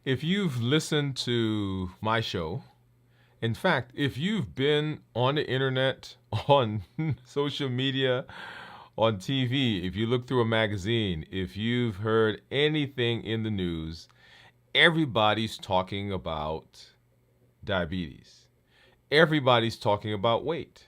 If you've listened to my show, in fact, if you've been on the internet, on social media, on TV, if you look through a magazine, if you've heard anything in the news, everybody's talking about diabetes. Everybody's talking about weight.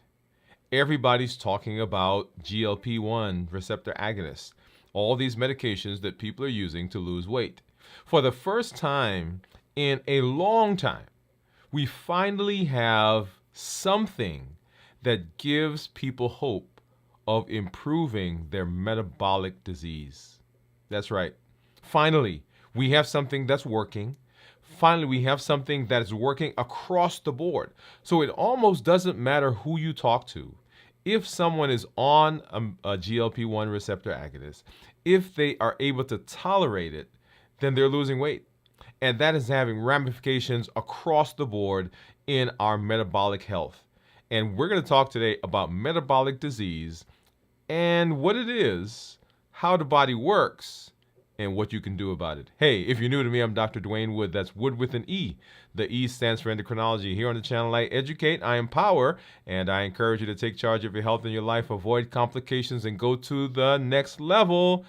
Everybody's talking about GLP-1 receptor agonists, all these medications that people are using to lose weight. For the first time in a long time, we finally have something that gives people hope of improving their metabolic disease. That's right. Finally, we have something that's working. Finally, we have something that is working across the board. So it almost doesn't matter who you talk to. If someone is on a GLP-1 receptor agonist, if they are able to tolerate it, then they're losing weight. And that is having ramifications across the board in our metabolic health. And we're going to talk today about metabolic disease and what it is, how the body works, and what you can do about it. Hey, if you're new to me, I'm Dr. Dwain Woode. That's Wood with an E. The E stands for endocrinology. Here on the channel, I educate, I empower, and I encourage you to take charge of your health and your life, avoid complications, and go to the next level.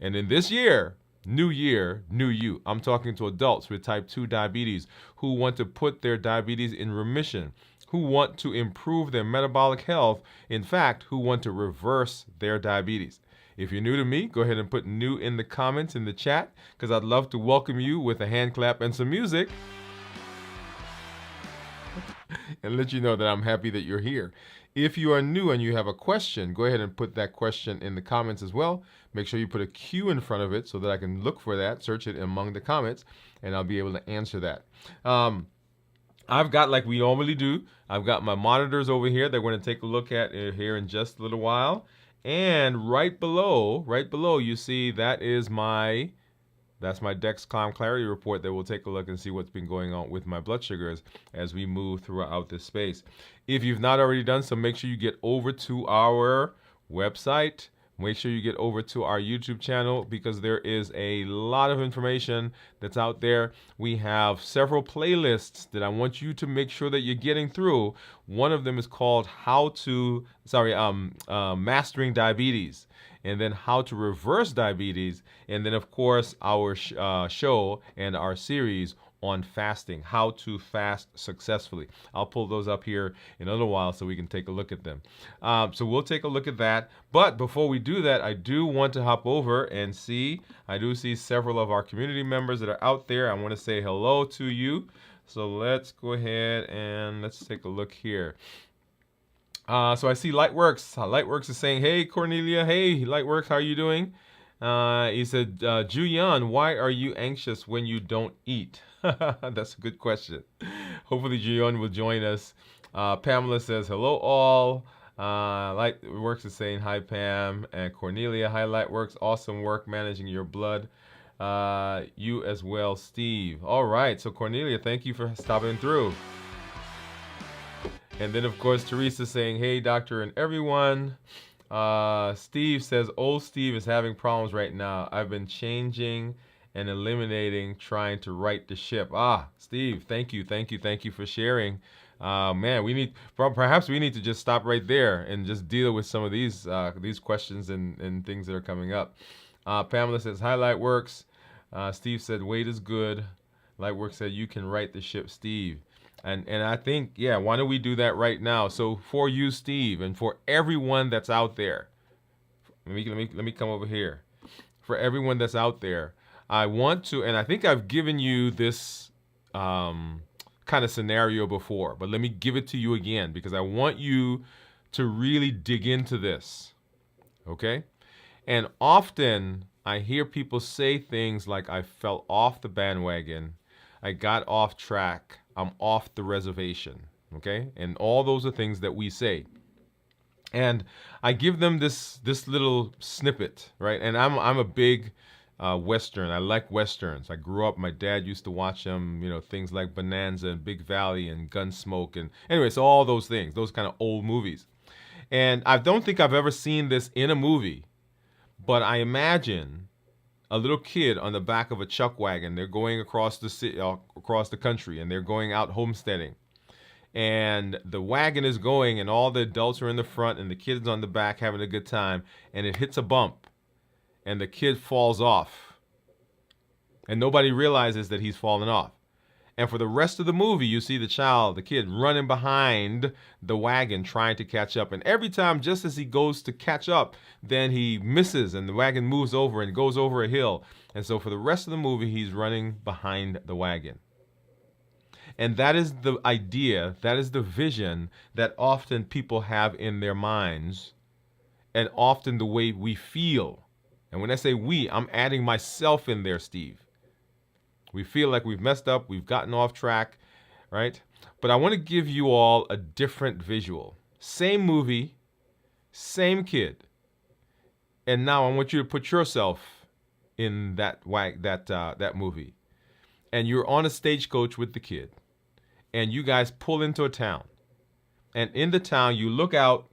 And in this year, new year, new you. I'm talking to adults with type 2 diabetes who want to put their diabetes in remission, who want to improve their metabolic health, in fact, who want to reverse their diabetes. If you're new to me, go ahead and put new in the comments in the chat because I'd love to welcome you with a hand clap and some music and let you know that I'm happy that you're here. If you are new and you have a question, go ahead and put that question in the comments as well. Make sure you put a Q in front of it so that I can look for that, search it among the comments, and I'll be able to answer that. I've got, like we normally do, I've got my monitors over here that we're going to take a look at here in just a little while. And right below, you see that's my Dexcom Clarity Report that we'll take a look and see what's been going on with my blood sugars as we move throughout this space. If you've not already done so, make sure you get over to our website. Make sure you get over to our YouTube channel because there is a lot of information that's out there. We have several playlists that I want you to make sure that you're getting through. One of them is called Mastering Diabetes, and then How to Reverse Diabetes, and then of course our show and our series on fasting, how to fast successfully. I'll pull those up here in a little while so we can take a look at them. So we'll take a look at that. But before we do that, I do want to hop over and I do see several of our community members that are out there. I want to say hello to you. So let's go ahead and let's take a look here. So I see Lightworks. Lightworks is saying, hey, Cornelia. Hey, Lightworks, how are you doing? He said, Julian, why are you anxious when you don't eat? That's a good question. Hopefully Julian will join us. Pamela says, hello all. Lightworks is saying, hi Pam. And Cornelia, hi Lightworks, awesome work managing your blood. You as well, Steve. All right, so Cornelia, thank you for stopping through. And then of course Teresa saying, hey doctor and everyone. Steve says, old Steve is having problems right now. I've been changing and eliminating, trying to right the ship. Steve, thank you for sharing. Man, perhaps we need to just stop right there and just deal with some of these questions and things that are coming up. Pamela says, hi Lightworks. Steve said, weight is good. Lightworks said, you can right the ship, Steve. And I think, yeah, why don't we do that right now? So for you, Steve, and for everyone that's out there, let me come over here. For everyone that's out there, I want to, and I think I've given you this kind of scenario before, but let me give it to you again because I want you to really dig into this, okay? And often I hear people say things like, I fell off the bandwagon, I got off track, I'm off the reservation, okay? And all those are things that we say. And I give them this little snippet, right? And I'm a big Western. I like Westerns. I grew up, my dad used to watch them, things like Bonanza and Big Valley and Gunsmoke. And anyway, so all those things, those kind of old movies. And I don't think I've ever seen this in a movie, but I imagine a little kid on the back of a chuck wagon. They're going across the city, across the country, and they're going out homesteading. And the wagon is going, and all the adults are in the front, and the kid's on the back having a good time. And it hits a bump, and the kid falls off, and nobody realizes that he's fallen off. And for the rest of the movie, you see the kid running behind the wagon trying to catch up. And every time, just as he goes to catch up, then he misses and the wagon moves over and goes over a hill. And so for the rest of the movie, he's running behind the wagon. And that is the idea, that is the vision that often people have in their minds, and often the way we feel. And when I say we, I'm adding myself in there, Steve. We feel like we've messed up, we've gotten off track, right? But I want to give you all a different visual. Same movie, same kid. And now I want you to put yourself in that movie. And you're on a stagecoach with the kid. And you guys pull into a town. And in the town, you look out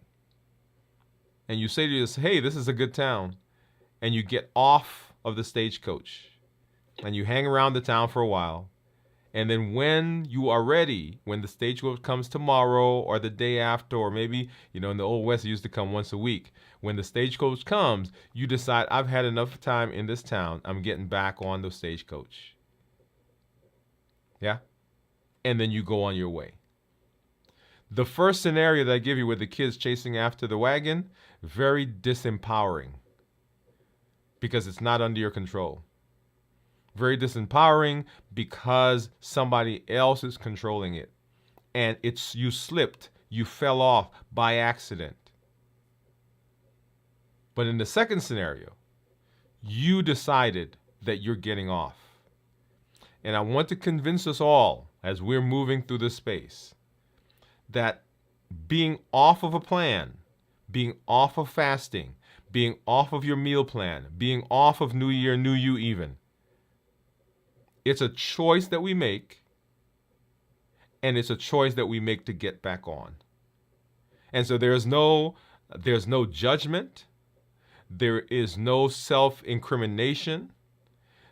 and you say to yourself, hey, this is a good town. And you get off of the stagecoach. And you hang around the town for a while. And then when you are ready, when the stagecoach comes tomorrow or the day after, or maybe, in the Old West, it used to come once a week. When the stagecoach comes, you decide, I've had enough time in this town. I'm getting back on the stagecoach. Yeah? And then you go on your way. The first scenario that I give you with the kids chasing after the wagon, very disempowering. Because it's not under your control. Very disempowering because somebody else is controlling it. And you slipped, you fell off by accident. But in the second scenario, you decided that you're getting off. And I want to convince us all, as we're moving through this space, that being off of a plan, being off of fasting, being off of your meal plan, being off of New Year, New You even, it's a choice that we make, and it's a choice that we make to get back on. And so there's no judgment. There is no self-incrimination.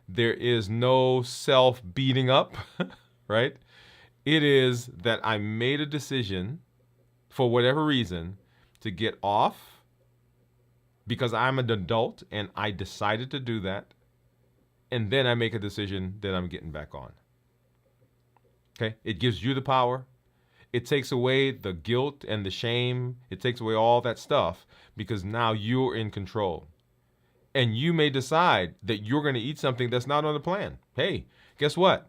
There is no self-beating up, right? It is that I made a decision, for whatever reason, to get off because I'm an adult and I decided to do that. And then I make a decision that I'm getting back on. Okay? It gives you the power. It takes away the guilt and the shame. It takes away all that stuff because now you're in control. And you may decide that you're going to eat something that's not on the plan. Hey, guess what?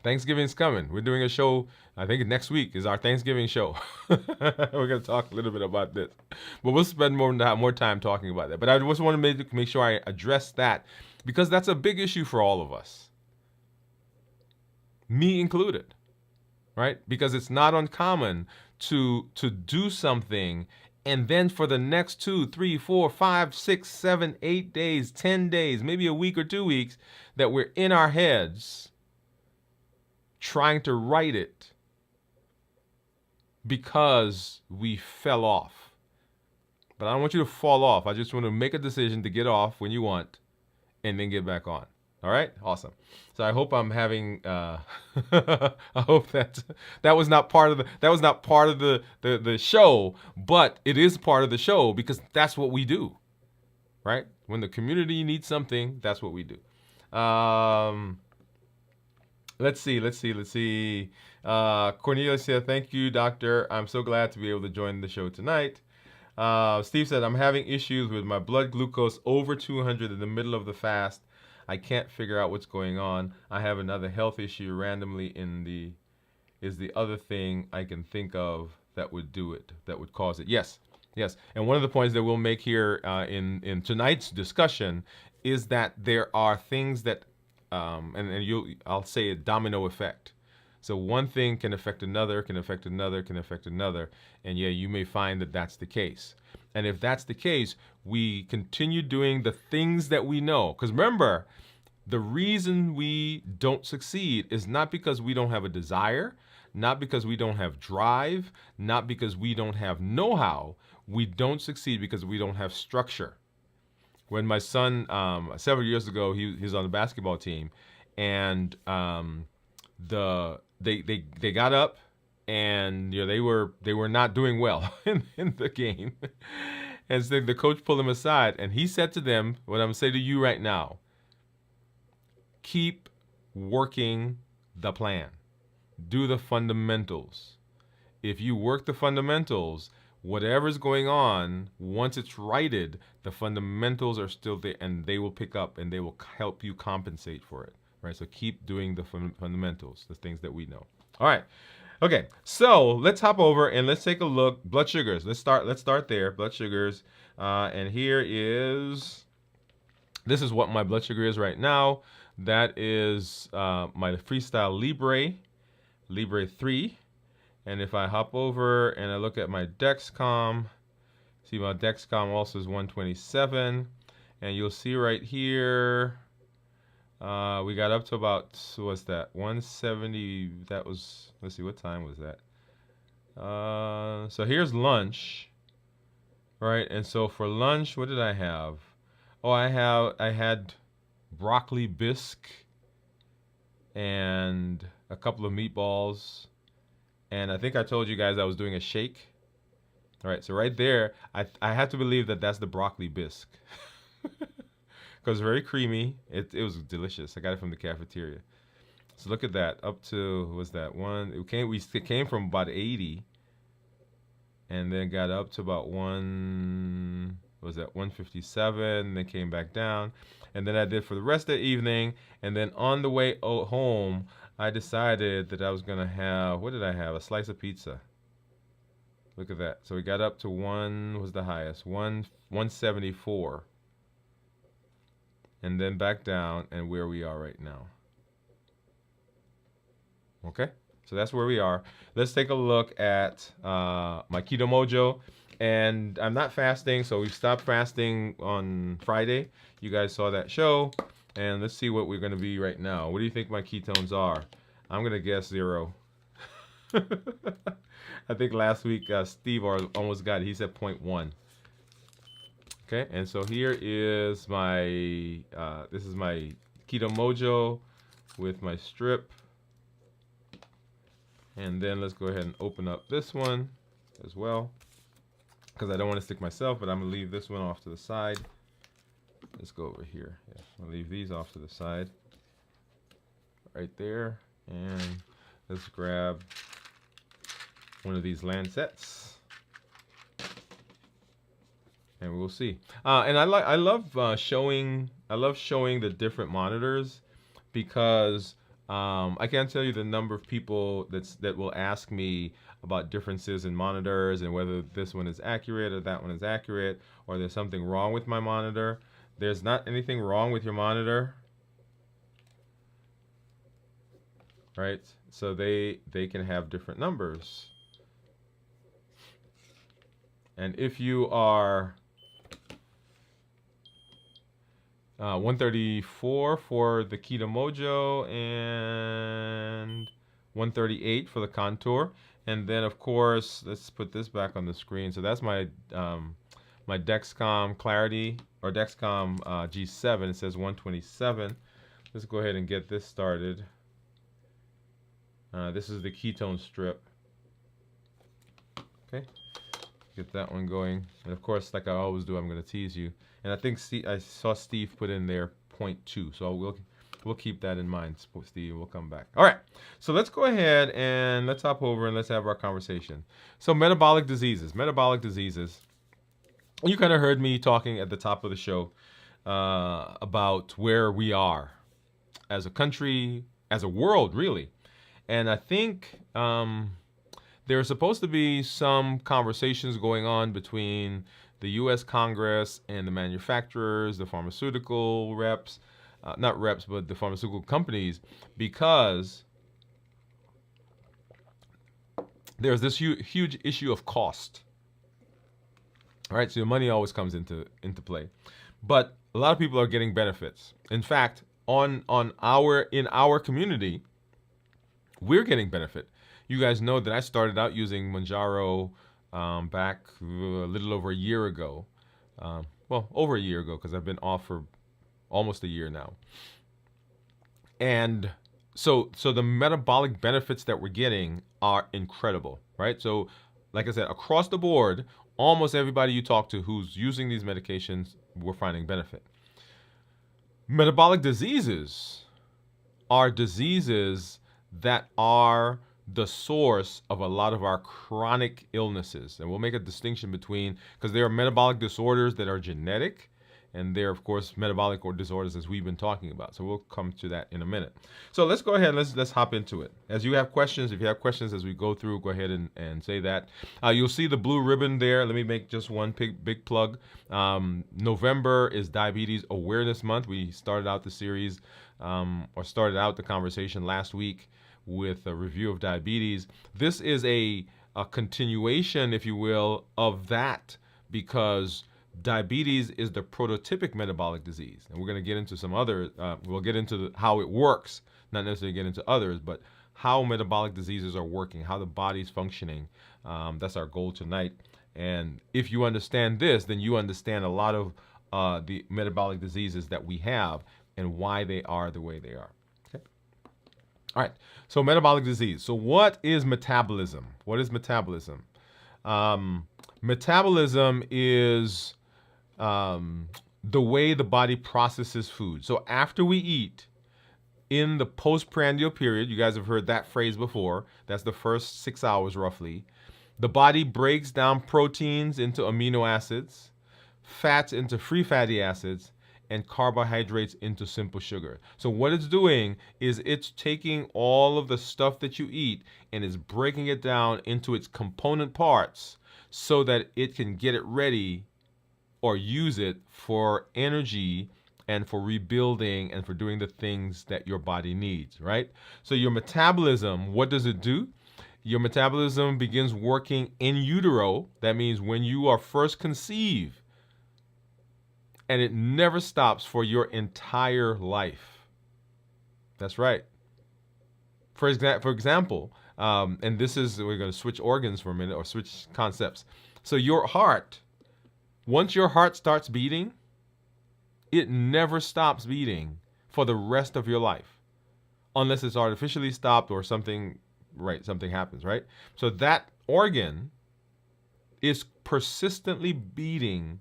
Thanksgiving's coming. We're doing a show, I think next week is our Thanksgiving show. We're going to talk a little bit about this. But we'll spend more time talking about that. But I just want to make sure I address that because that's a big issue for all of us. Me included. Right? Because it's not uncommon to do something and then for the next 2, 3, 4, 5, 6, 7, 8 days, 10 days, maybe a week or 2 weeks, that we're in our heads trying to write it because we fell off. But I don't want you to fall off. I just want to make a decision to get off when you want and then get back on. All right? Awesome. So I hope I'm having I hope that was not part of the show, but it is part of the show because that's what we do. Right? When the community needs something, that's what we do. Let's see. Cornelia said, thank you, doctor. I'm so glad to be able to join the show tonight. Steve said, I'm having issues with my blood glucose over 200 in the middle of the fast. I can't figure out what's going on. I have another health issue randomly is the other thing I can think of that would do it, that would cause it. Yes. And one of the points that we'll make here in tonight's discussion is that there are things that, I'll say a domino effect. So one thing can affect another, can affect another, can affect another. And yeah, you may find that that's the case. And if that's the case, we continue doing the things that we know. Because remember, the reason we don't succeed is not because we don't have a desire, not because we don't have drive, not because we don't have know-how. We don't succeed because we don't have structure. when my son several years ago he was on the basketball team, and they got up, and they were not doing well in the game, and so the coach pulled him aside, and he said to them, "What I'm gonna say to you right now: keep working the plan, do the fundamentals. If you work the fundamentals, whatever's going on, once it's righted, the fundamentals are still there, and they will pick up and they will help you compensate for it, right? So keep doing the fundamentals, the things that we know. All right. Okay, so let's hop over and let's take a look. Blood sugars. Let's start there. Blood sugars, and this is what my blood sugar is right now. That is my Freestyle Libre 3. And if I hop over and I look at my Dexcom, see my Dexcom also is 127. And you'll see right here, we got up to about, what's that, 170. That was, let's see, what time was that? So here's lunch, right? And so for lunch, what did I have? Oh, I had broccoli bisque and a couple of meatballs. And I think I told you guys I was doing a shake. All right, so right there, I have to believe that that's the broccoli bisque. Because it's very creamy. It was delicious. I got it from the cafeteria. So look at that. Up to, what was that one? It came from about 80. And then got up to about 157. Then came back down. And then I did for the rest of the evening. And then on the way home, I decided that I was going to have, what did I have? A slice of pizza. Look at that. So we got up to was the highest, 174. And then back down, and where we are right now. Okay? So that's where we are. Let's take a look at my Keto Mojo. And I'm not fasting, so we stopped fasting on Friday. You guys saw that show. And let's see what we're going to be right now. What do you think my ketones are? I'm going to guess 0. I think last week Steve almost got it. He said 0.1. Okay, and so here is my, this is my Keto Mojo with my strip. And then let's go ahead and open up this one as well, because I don't want to stick myself, but I'm going to leave this one off to the side. Let's go over here. Yeah, I'll leave these off to the side. Right there. And let's grab one of these Lancets. And we'll see. And I love showing the different monitors, because I can't tell you the number of people that will ask me about differences in monitors and whether this one is accurate or that one is accurate, or there's something wrong with my monitor. There's not anything wrong with your monitor, right? So they can have different numbers. And if you are 134 for the Keto Mojo and 138 for the Contour, and then of course let's put this back on the screen. So that's my my Dexcom Clarity, or Dexcom G7. It says 127. Let's go ahead and get this started. This is the ketone strip. Okay, get that one going. And of course, like I always do, I'm going to tease you. And I think I saw Steve put in there 0.2, so we'll keep that in mind, Steve. We'll come back. All right, so let's go ahead and let's hop over and let's have our conversation. So metabolic diseases. You kind of heard me talking at the top of the show about where we are as a country, as a world, really. And I think there are supposed to be some conversations going on between the U.S. Congress and the manufacturers, the pharmaceutical reps, not reps, but the pharmaceutical companies, because there's this huge issue of cost. All right, so your money always comes into play, but a lot of people are getting benefits. In fact, in our community, we're getting benefit. You guys know that I started out using Manjaro back a little over a year ago. well, over a year ago, because I've been off for almost a year now. And so the metabolic benefits that we're getting are incredible, right? So, like I said, across the board, almost everybody you talk to who's using these medications, we're finding benefit. Metabolic diseases are diseases that are the source of a lot of our chronic illnesses. And we'll make a distinction between, because there are metabolic disorders that are genetic, and there are, of course, metabolic disorders as we've been talking about. So we'll come to that in a minute. So let's go ahead and let's hop into it. As you have questions, if you have questions as we go through, go ahead and say that. You'll see the blue ribbon there. Let me make just one big plug. November is Diabetes Awareness Month. We started out the series, or started out the conversation last week with a review of diabetes. This is a continuation, if you will, of that, because diabetes is the prototypic metabolic disease. And we're going to get into some other, we'll get into how it works, not necessarily get into others, but how metabolic diseases are working, how the body's functioning. That's our goal tonight. And if you understand this, then you understand a lot of the metabolic diseases that we have and why they are the way they are. Okay. All right. So metabolic disease. So what is metabolism? What is metabolism? Metabolism is the way the body processes food. So after we eat, in the postprandial period, you guys have heard that phrase before, that's the first 6 hours roughly, the body breaks down proteins into amino acids, fats into free fatty acids, and carbohydrates into simple sugar. So what it's doing is it's taking all of the stuff that you eat and is breaking it down into its component parts so that it can get it ready or use it for energy and for rebuilding and for doing the things that your body needs, right? So your metabolism, what does it do? Your metabolism begins working in utero. That means when you are first conceived, and it never stops for your entire life. That's right. For example, and this is, we're going to switch organs for a minute or switch concepts. So your heart, once your heart starts beating, it never stops beating for the rest of your life, unless it's artificially stopped or something, right? Something happens, right? So that organ is persistently beating.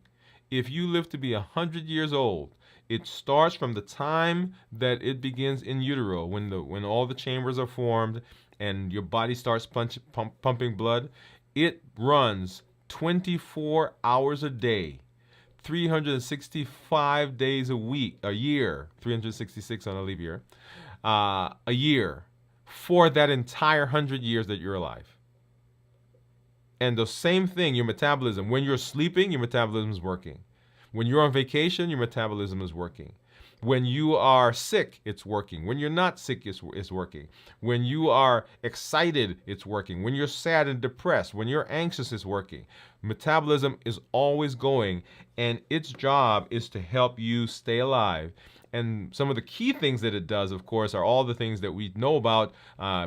If you live to be 100 years old, it starts from the time that it begins in utero, when all the chambers are formed and your body starts pumping blood. It runs 24 hours a day, 365 days a week, a year, 366 on a leap year, a year, for that entire 100 years that you're alive. And the same thing, your metabolism. When you're sleeping, your metabolism is working. When you're on vacation, your metabolism is working. When you are sick, it's working. When you're not sick, it's working. When you are excited, it's working. When you're sad and depressed, when you're anxious, it's working. Metabolism is always going, and its job is to help you stay alive. And some of the key things that it does, of course, are all the things that we know about: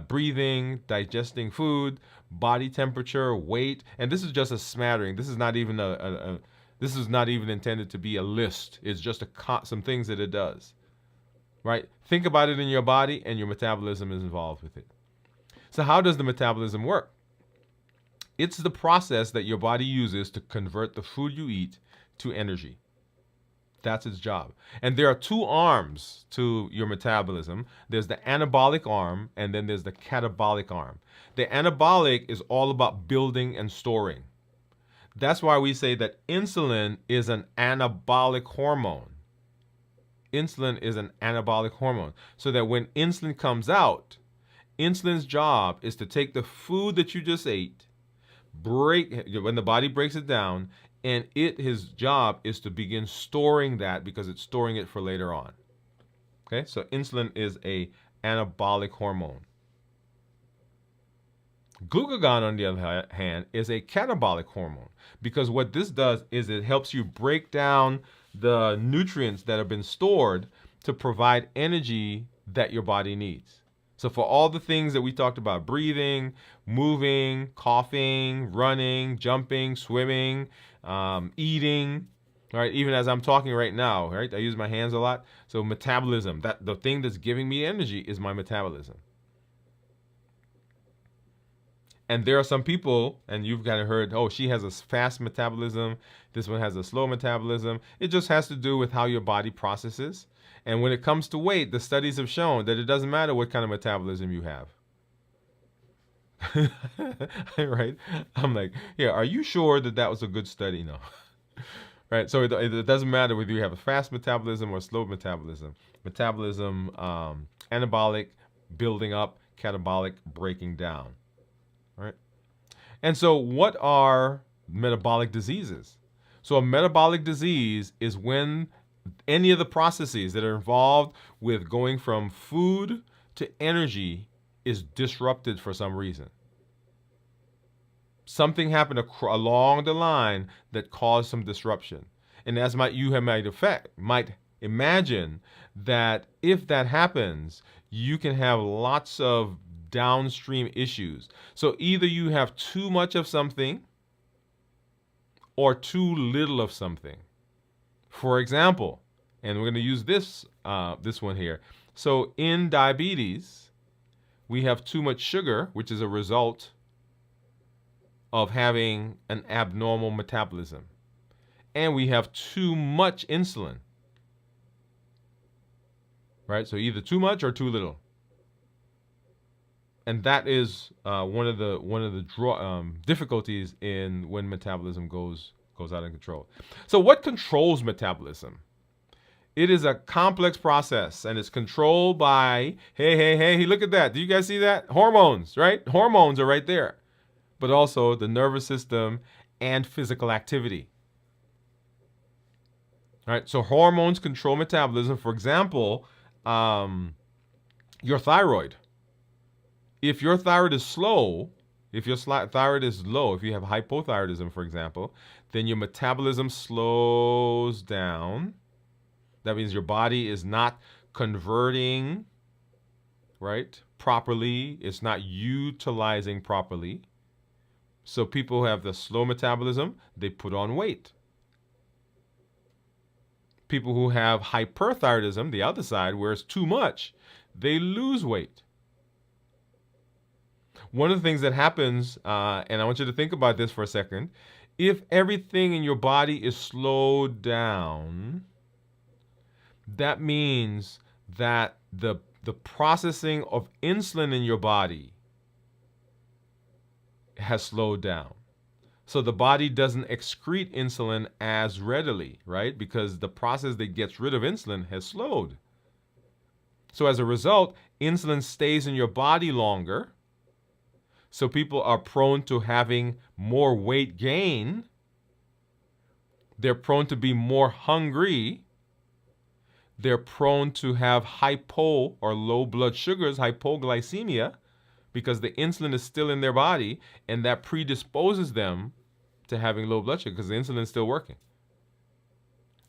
breathing, digesting food, body temperature, weight. And this is just a smattering. This is not even this is not even intended to be a list. It's just some things that it does, right? Think about it in your body, and your metabolism is involved with it. So how does the metabolism work? It's the process that your body uses to convert the food you eat to energy. That's its job. And there are two arms to your metabolism. There's the anabolic arm, and then there's the catabolic arm. The anabolic is all about building and storing. That's why we say that insulin is an anabolic hormone. Insulin is an anabolic hormone. So that when insulin comes out, insulin's job is to take the food that you just ate, when the body breaks it down, and his job is to begin storing that, because it's storing it for later on. Okay, so insulin is a anabolic hormone. Glucagon, on the other hand, is a catabolic hormone, because what this does is it helps you break down the nutrients that have been stored to provide energy that your body needs. So for all the things that we talked about, breathing, moving, coughing, running, jumping, swimming, eating, All right, even as I'm talking right now, right? I use my hands a lot. So metabolism, that the thing that's giving me energy is my metabolism. And there are some people, and you've kind of heard, oh, she has a fast metabolism. This one has a slow metabolism. It just has to do with how your body processes. And when it comes to weight, the studies have shown that it doesn't matter what kind of metabolism you have. Right? I'm like, yeah, are you sure that that was a good study? No. Right? So it doesn't matter whether you have a fast metabolism or slow metabolism. Metabolism, anabolic, building up, catabolic, breaking down. Right? And so, what are metabolic diseases? So, a metabolic disease is when any of the processes that are involved with going from food to energy is disrupted for some reason. Something happened along the line that caused some disruption. And as you might imagine that if that happens, you can have lots of downstream issues. So either you have too much of something or too little of something. For example, and we're going to use this one here. So in diabetes, we have too much sugar, which is a result of having an abnormal metabolism. And we have too much insulin. Right? So either too much or too little. And that is one of the difficulties in when metabolism goes out of control. So what controls metabolism? It is a complex process, and it's controlled by, hey, look at that. Do you guys see that? Hormones, right? Hormones are right there. But also the nervous system and physical activity. All right, so hormones control metabolism. For example, your thyroid. If your thyroid is slow, if your thyroid is low, if you have hypothyroidism, for example, then your metabolism slows down. That means your body is not converting, right, properly. It's not utilizing properly. So people who have the slow metabolism, they put on weight. People who have hyperthyroidism, the other side, where it's too much, they lose weight. One of the things that happens, and I want you to think about this for a second, if everything in your body is slowed down, that means that the processing of insulin in your body has slowed down. So the body doesn't excrete insulin as readily, right? Because the process that gets rid of insulin has slowed. So as a result, insulin stays in your body longer. So people are prone to having more weight gain. They're prone to be more hungry. They're prone to have hypo or low blood sugars, hypoglycemia, because the insulin is still in their body, and that predisposes them to having low blood sugar because the insulin is still working.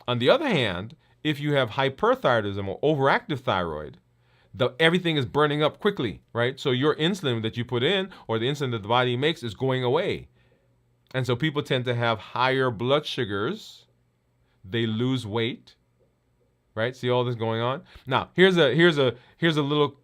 On the other hand, if you have hyperthyroidism or overactive thyroid, everything is burning up quickly, right? So your insulin that you put in or the insulin that the body makes is going away. And so people tend to have higher blood sugars. They lose weight, right? See all this going on? Now, here's a little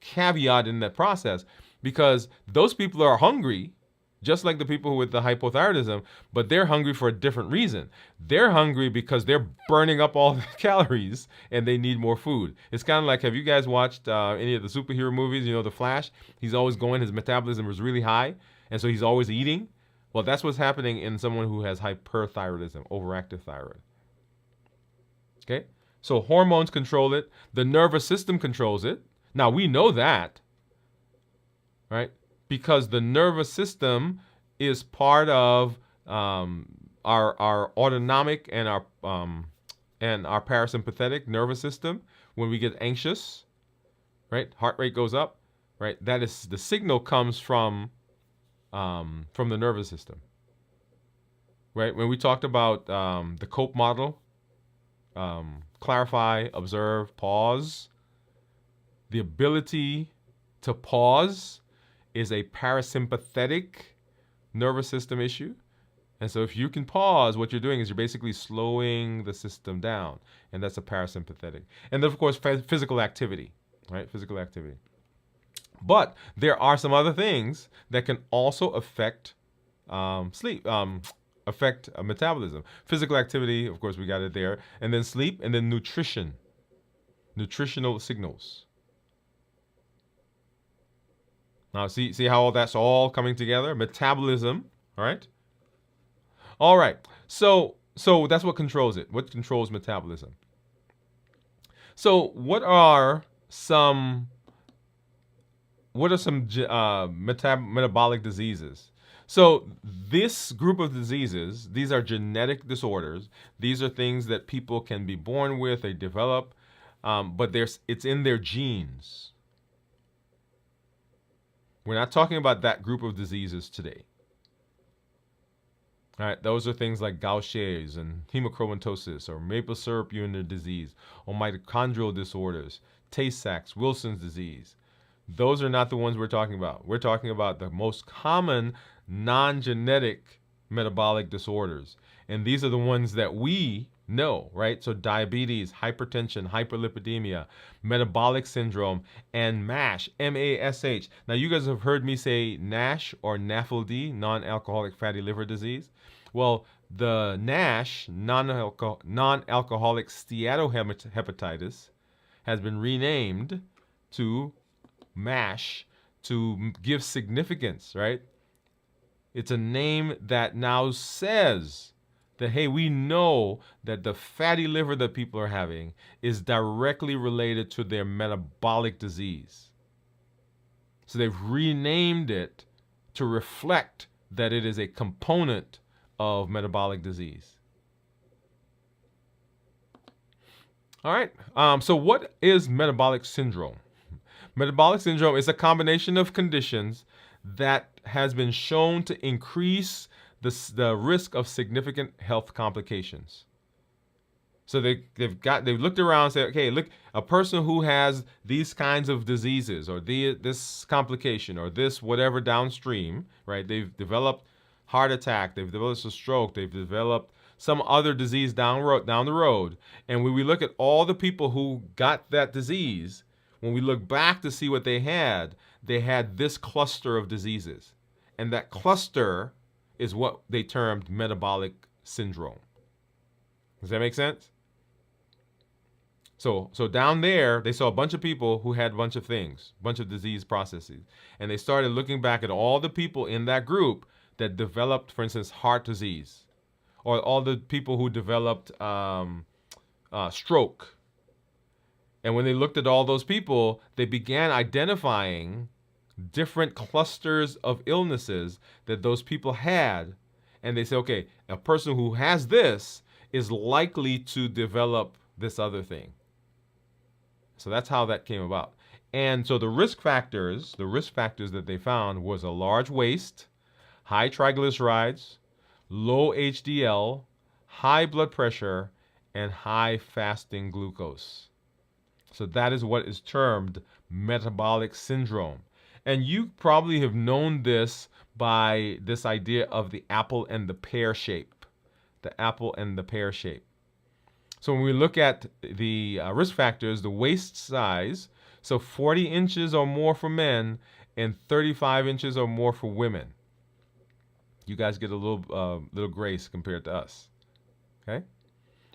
caveat in that process, because those people are hungry, just like the people with the hypothyroidism, but they're hungry for a different reason. They're hungry because they're burning up all the calories and they need more food. It's kind of like, have you guys watched any of the superhero movies? You know, The Flash? He's always going, his metabolism is really high, and so he's always eating. Well, that's what's happening in someone who has hyperthyroidism, overactive thyroid. Okay? So hormones control it. The nervous system controls it. Now, we know that, right? Because the nervous system is part of our autonomic and our parasympathetic nervous system. When we get anxious, right, heart rate goes up, right? That is, the signal comes from the nervous system, right? When we talked about the COPE model, clarify, observe, pause. The ability to pause is a parasympathetic nervous system issue. And so if you can pause, what you're doing is you're basically slowing the system down. And that's a parasympathetic. And then, of course, physical activity, right? Physical activity. But there are some other things that can also affect sleep, affect metabolism. Physical activity, of course, we got it there. And then sleep, and then nutrition, nutritional signals. Now, see how that's all coming together? Metabolism, all right? All right. So that's what controls it. What controls metabolism? So what are some metabolic diseases? So this group of diseases, these are genetic disorders. These are things that people can be born with, they develop, but it's in their genes. We're not talking about that group of diseases today. All right, those are things like Gaucher's and hemochromatosis or maple syrup urine disease or mitochondrial disorders, Tay-Sachs, Wilson's disease. Those are not the ones we're talking about. We're talking about the most common non-genetic metabolic disorders. And these are the ones that we know, right? So diabetes, hypertension, hyperlipidemia, metabolic syndrome, and MASH, M-A-S-H. Now, you guys have heard me say NASH or NAFLD, non-alcoholic fatty liver disease. Well, the NASH, non-alcoholic steatohepatitis, has been renamed to MASH to give significance, right? It's a name that now says that, hey, we know that the fatty liver that people are having is directly related to their metabolic disease. So they've renamed it to reflect that it is a component of metabolic disease. All right. So what is metabolic syndrome? Metabolic syndrome is a combination of conditions that has been shown to increase the risk of significant health complications. So they've looked around and said, okay, look, a person who has these kinds of diseases or this complication or this whatever downstream, right? They've developed heart attack, they've developed a stroke, they've developed some other disease down the road. And when we look at all the people who got that disease, when we look back to see what they had this cluster of diseases. And that cluster is what they termed metabolic syndrome. Does that make sense? So down there, they saw a bunch of people who had a bunch of things, a bunch of disease processes. And they started looking back at all the people in that group that developed, for instance, heart disease, or all the people who developed stroke. And when they looked at all those people, they began identifying different clusters of illnesses that those people had. And they say, okay, a person who has this is likely to develop this other thing. So that's how that came about. And so the risk factors that they found was a large waist, high triglycerides, low HDL, high blood pressure, and high fasting glucose. So that is what is termed metabolic syndrome. And you probably have known this by this idea of the apple and the pear shape. The apple and the pear shape. So when we look at the risk factors, the waist size, so 40 inches or more for men and 35 inches or more for women. You guys get a little grace compared to us. Okay?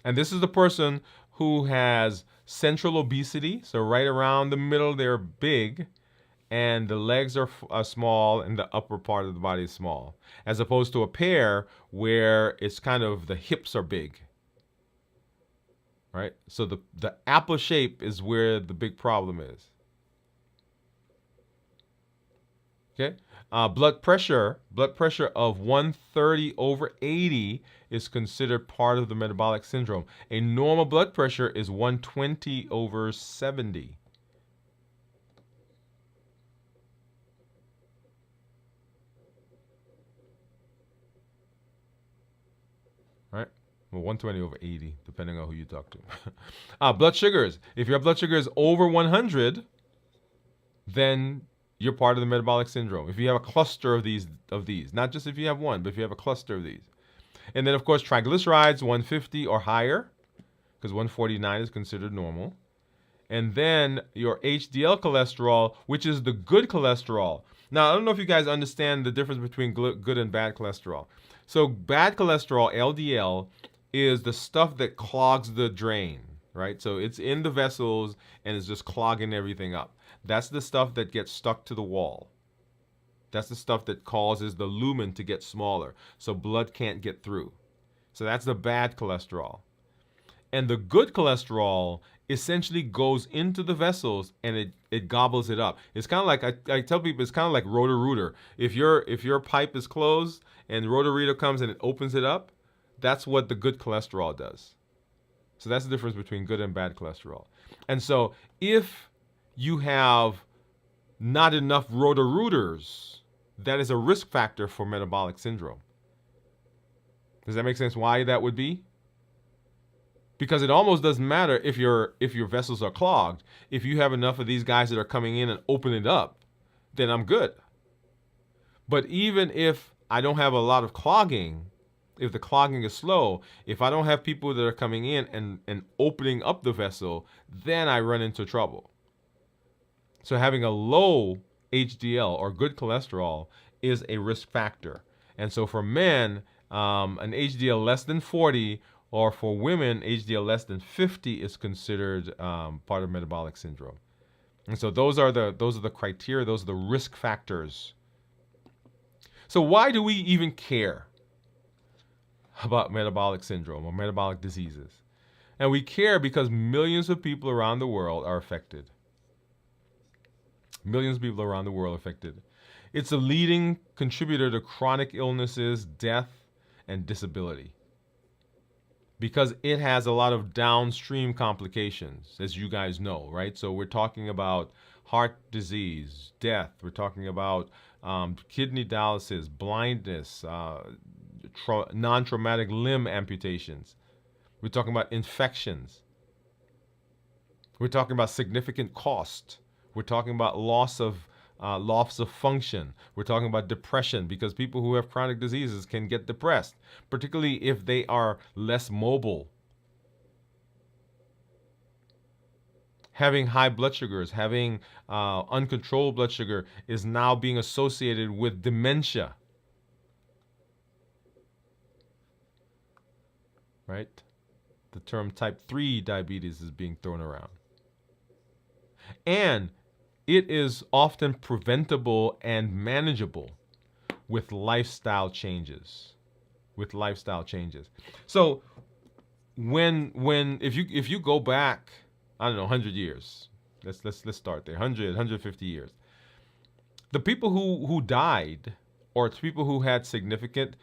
And this is the person who has central obesity, so right around the middle they're big, and the legs are small and the upper part of the body is small, as opposed to a pear where it's kind of the hips are big. Right? So the apple shape is where the big problem is. Okay? Blood pressure of 130/80 is considered part of the metabolic syndrome. A normal blood pressure is 120/70. Right? Well, 120/80, depending on who you talk to. Blood sugars. If your blood sugar is over 100, then you're part of the metabolic syndrome. If you have a cluster of these, not just if you have one, but if you have a cluster of these. And then, of course, triglycerides, 150 or higher, because 149 is considered normal. And then your HDL cholesterol, which is the good cholesterol. Now, I don't know if you guys understand the difference between good and bad cholesterol. So bad cholesterol, LDL, is the stuff that clogs the drain, right? So it's in the vessels and it's just clogging everything up. That's the stuff that gets stuck to the wall. That's the stuff that causes the lumen to get smaller, so blood can't get through. So that's the bad cholesterol. And the good cholesterol essentially goes into the vessels and it gobbles it up. It's kind of like, I tell people, it's kind of like rotor-rooter. If your pipe is closed and rotor-rooter comes and it opens it up, that's what the good cholesterol does. So that's the difference between good and bad cholesterol. And so if you have not enough rotor-rooters, that is a risk factor for metabolic syndrome. Does that make sense why that would be? Because it almost doesn't matter if your vessels are clogged. If you have enough of these guys that are coming in and open it up, then I'm good. But even if I don't have a lot of clogging, if the clogging is slow, if I don't have people that are coming in and opening up the vessel, then I run into trouble. So having a low HDL or good cholesterol is a risk factor. And so for men, an HDL less than 40, or for women, HDL less than 50 is considered part of metabolic syndrome. And so those are the criteria, those are the risk factors. So why do we even care about metabolic syndrome or metabolic diseases? And we care because millions of people around the world are affected. Millions of people around the world are affected. It's a leading contributor to chronic illnesses, death, and disability, because it has a lot of downstream complications, as you guys know, right? So we're talking about heart disease, death. We're talking about kidney dialysis, blindness, non-traumatic limb amputations. We're talking about infections. We're talking about significant cost. We're talking about loss of function. We're talking about depression, because people who have chronic diseases can get depressed, particularly if they are less mobile. Having high blood sugars, having uncontrolled blood sugar is now being associated with dementia. Right? The term type 3 diabetes is being thrown around. And it is often preventable and manageable with lifestyle changes. So if you go back, I don't know, 100 years. Let's start there. 150 years. The people who died, or people who had significant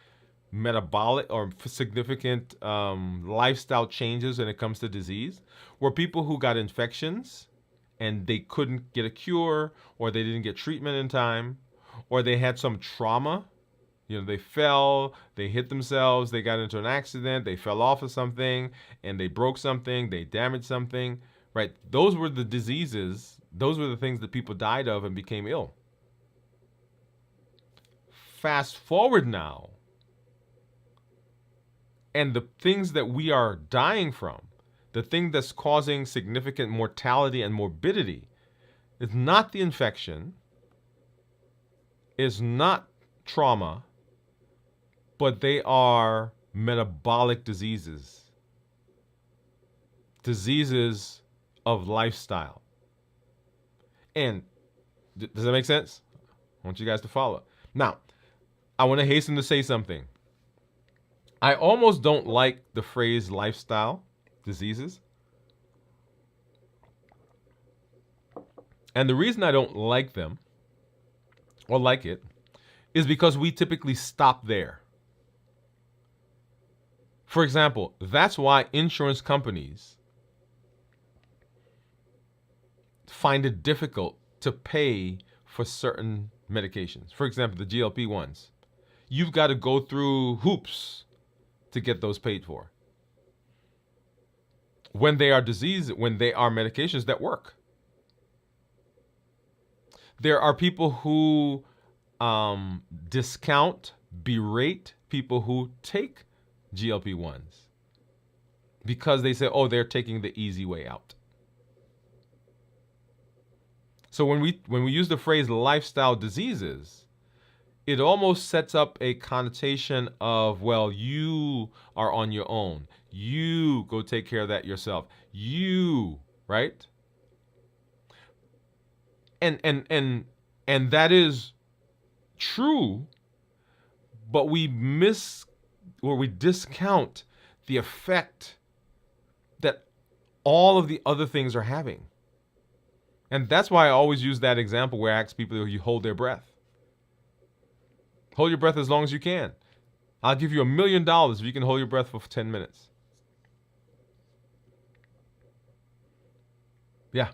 metabolic or significant lifestyle changes when it comes to disease, were people who got infections and they couldn't get a cure, or they didn't get treatment in time, or they had some trauma. You know, they fell, they hit themselves, they got into an accident, they fell off of something, and they broke something, they damaged something, right? Those were the diseases, those were the things that people died of and became ill. Fast forward now, and the things that we are dying from, the thing that's causing significant mortality and morbidity, is not the infection, is not trauma, but they are metabolic diseases. Diseases of lifestyle. And does that make sense? I want you guys to follow. Now, I want to hasten to say something. I almost don't like the phrase lifestyle diseases. And the reason I don't like them, or like it, is because we typically stop there. For example, that's why insurance companies find it difficult to pay for certain medications. For example, the GLP-1s. You've got to go through hoops to get those paid for, when they are medications that work. There are people who discount, berate people who take GLP-1s because they say, oh, they're taking the easy way out. So when we use the phrase lifestyle diseases, it almost sets up a connotation of, well, you are on your own. You go take care of that yourself. You, right? And that is true, but we discount the effect that all of the other things are having. And that's why I always use that example where I ask people if you hold their breath. Hold your breath as long as you can. I'll give you $1 million if you can hold your breath for 10 minutes. Yeah.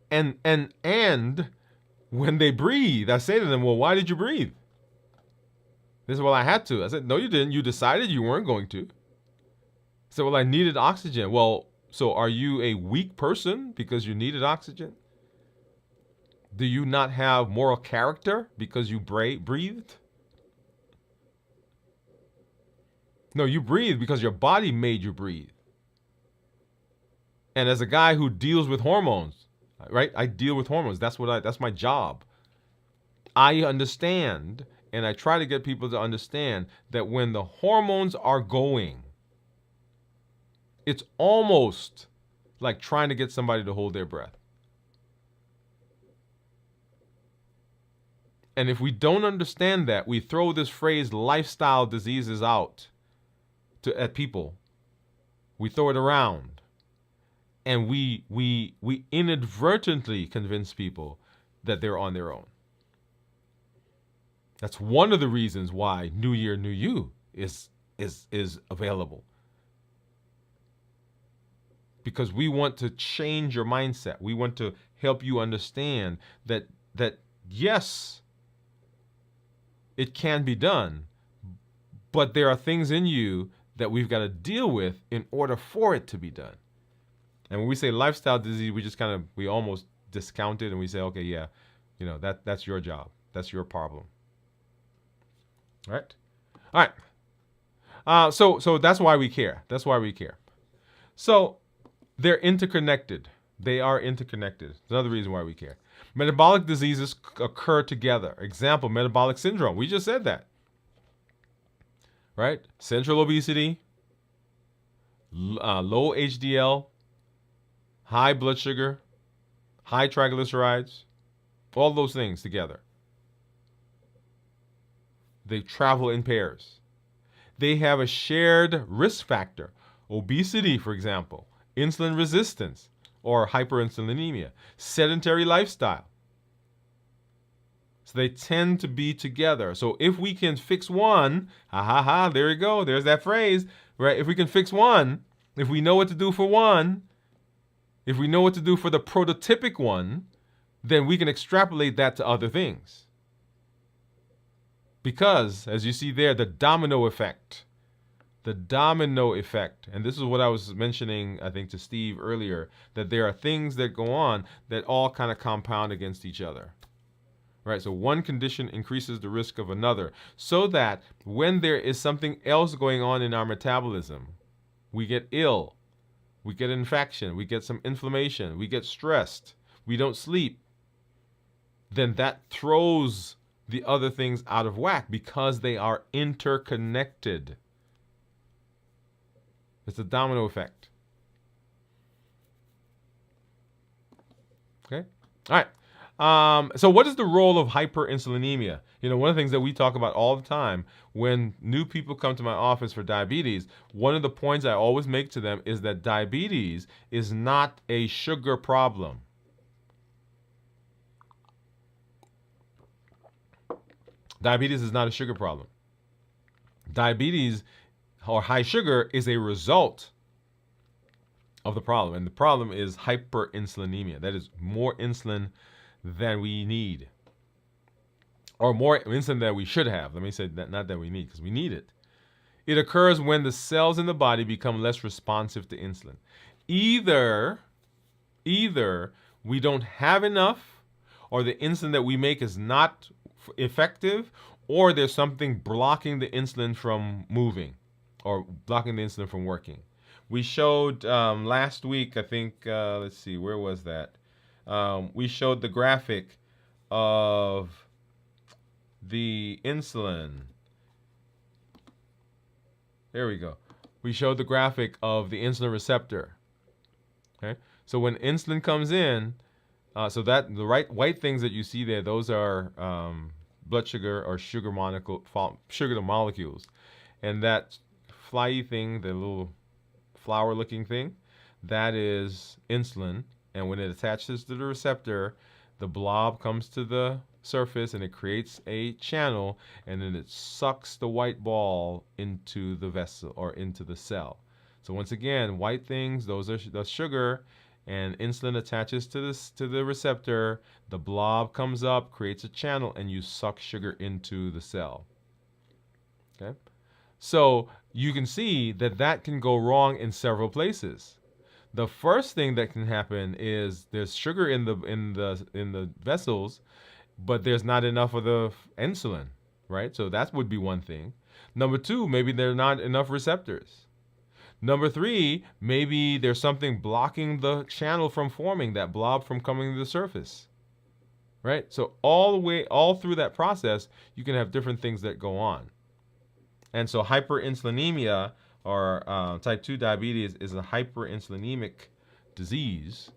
And when they breathe, I say to them, well, why did you breathe? They said, well, I had to. I said, no, you didn't. You decided you weren't going to. I said, well, I needed oxygen. Well, so are you a weak person because you needed oxygen? Do you not have moral character because you breathed? No, you breathed because your body made you breathe. And as a guy who deals with hormones, right? I deal with hormones. That's my job. I understand, and I try to get people to understand that when the hormones are going, it's almost like trying to get somebody to hold their breath. And if we don't understand that, we throw this phrase lifestyle diseases out at people. We throw it around. And we inadvertently convince people that they're on their own. That's one of the reasons why New Year, New You is available. Because we want to change your mindset. We want to help you understand that yes, it can be done, but there are things in you that we've got to deal with in order for it to be done. And when we say lifestyle disease, we almost discount it and we say, okay, yeah, that's your job. That's your problem. All right. So that's why we care. That's why we care. So they're interconnected. They are interconnected. It's another reason why we care. Metabolic diseases occur together. Example, metabolic syndrome. We just said that. Right? Central obesity, low HDL, high blood sugar, high triglycerides, all those things together. They travel in pairs. They have a shared risk factor. Obesity, for example, insulin resistance or hyperinsulinemia, sedentary lifestyle. So they tend to be together. So if we can fix one, there you go. There's that phrase, right? If we can fix one, if we know what to do for one, if we know what to do for the prototypic one, then we can extrapolate that to other things. Because, as you see there, the domino effect, and this is what I was mentioning, I think, to Steve earlier, that there are things that go on that all kind of compound against each other. Right? So one condition increases the risk of another, so that when there is something else going on in our metabolism, we get ill, we get infection, we get some inflammation, we get stressed, we don't sleep, then that throws the other things out of whack because they are interconnected. It's a domino effect. Okay? All right. So what is the role of hyperinsulinemia? One of the things that we talk about all the time when new people come to my office for diabetes, one of the points I always make to them is that diabetes is not a sugar problem. Diabetes is not a sugar problem. Diabetes or high sugar is a result of the problem. And the problem is hyperinsulinemia. That is more insulin than we need. Or more insulin than we should have. Let me say that, not that we need, because we need it. It occurs when the cells in the body become less responsive to insulin. Either we don't have enough, or the insulin that we make is not effective, or there's something blocking the insulin from moving. or blocking the insulin from working. We showed last week, I think, let's see, where was that? We showed the graphic of the insulin. There we go. We showed the graphic of the insulin receptor. Okay, so when insulin comes in, so that the white things that you see there, those are blood sugar or sugar molecules, and that flyy thing, the little flower-looking thing, that is insulin. And when it attaches to the receptor, the blob comes to the surface and it creates a channel, and then it sucks the white ball into the vessel or into the cell. So once again, white things, those are the sugar, and insulin attaches to the receptor. The blob comes up, creates a channel, and you suck sugar into the cell. Okay, so you can see that that can go wrong in several places. The first thing that can happen is there's sugar in the vessels, but there's not enough of the insulin, right? So that would be one thing. Number two, maybe there are not enough receptors. Number three, maybe there's something blocking the channel from forming, that blob from coming to the surface, right? So all through that process, you can have different things that go on. And so hyperinsulinemia, or type 2 diabetes, is a hyperinsulinemic disease,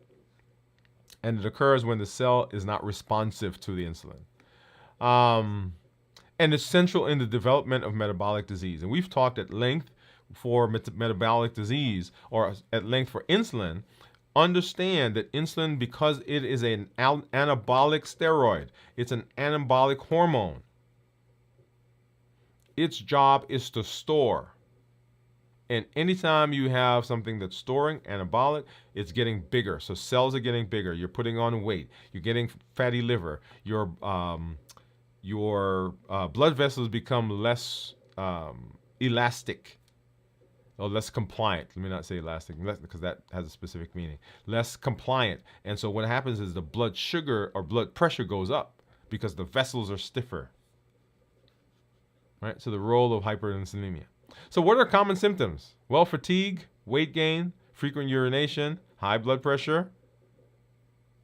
and it occurs when the cell is not responsive to the insulin. And it's central in the development of metabolic disease. And we've talked at length for metabolic disease, or at length for insulin. Understand that insulin, because it is an anabolic steroid, it's an anabolic hormone. Its job is to store. And anytime you have something that's storing, anabolic, it's getting bigger. So cells are getting bigger. You're putting on weight. You're getting fatty liver. Your blood vessels become less elastic, or less compliant. Let me not say elastic, because that has a specific meaning. Less compliant. And so what happens is the blood sugar or blood pressure goes up because the vessels are stiffer. Right? So the role of hyperinsulinemia. So what are common symptoms? Well, fatigue, weight gain, frequent urination, high blood pressure.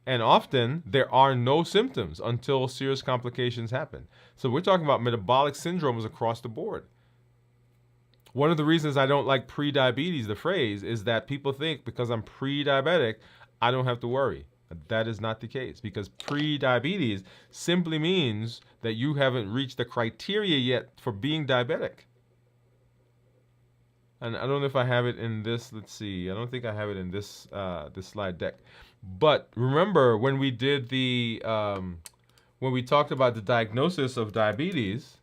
And often there are no symptoms until serious complications happen. So we're talking about metabolic syndromes across the board. One of the reasons I don't like pre-diabetes, the phrase, is that people think because I'm pre-diabetic, I don't have to worry. That is not the case, because pre-diabetes simply means that you haven't reached the criteria yet for being diabetic. And I don't know if I have it in this. Let's see. I don't think I have it in this this slide deck. But remember when we did the when we talked about the diagnosis of diabetes.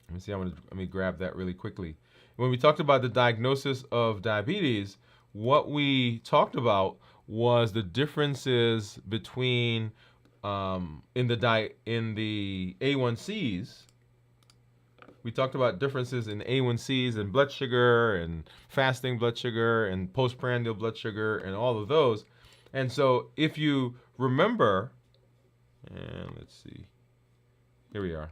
Let me see. Let me grab that really quickly. When we talked about the diagnosis of diabetes, what we talked about was the differences between in the A1Cs. We talked about differences in A1Cs and blood sugar and fasting blood sugar and postprandial blood sugar and all of those. And so if you remember, and let's see, here we are.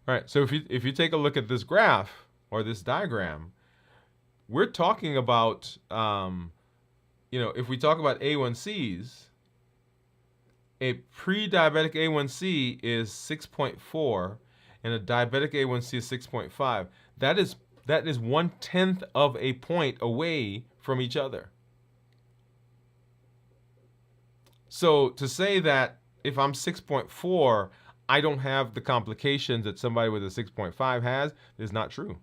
All right, so if you take a look at this graph or this diagram, we're talking about, if we talk about A1Cs, a pre-diabetic A1C is 6.4, and a diabetic A1C is 6.5. That is 1/10 of a point away from each other. So to say that if I'm 6.4, I don't have the complications that somebody with a 6.5 has is not true.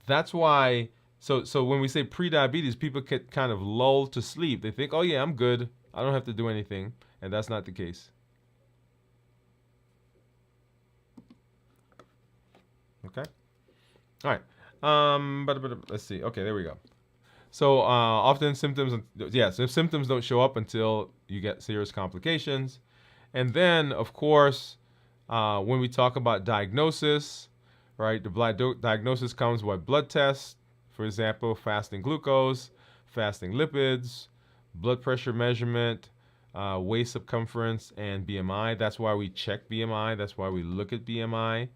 That's why, so when we say pre-diabetes, people get kind of lulled to sleep. They think, oh yeah, I'm good. I don't have to do anything. And that's not the case. Okay. All right. But let's see. Okay, there we go. So often symptoms, so symptoms don't show up until you get serious complications. And then, of course, when we talk about diagnosis, right, the diagnosis comes by blood tests. For example, fasting glucose, fasting lipids, blood pressure measurement, waist circumference, and BMI. That's why we check BMI. That's why we look at BMI.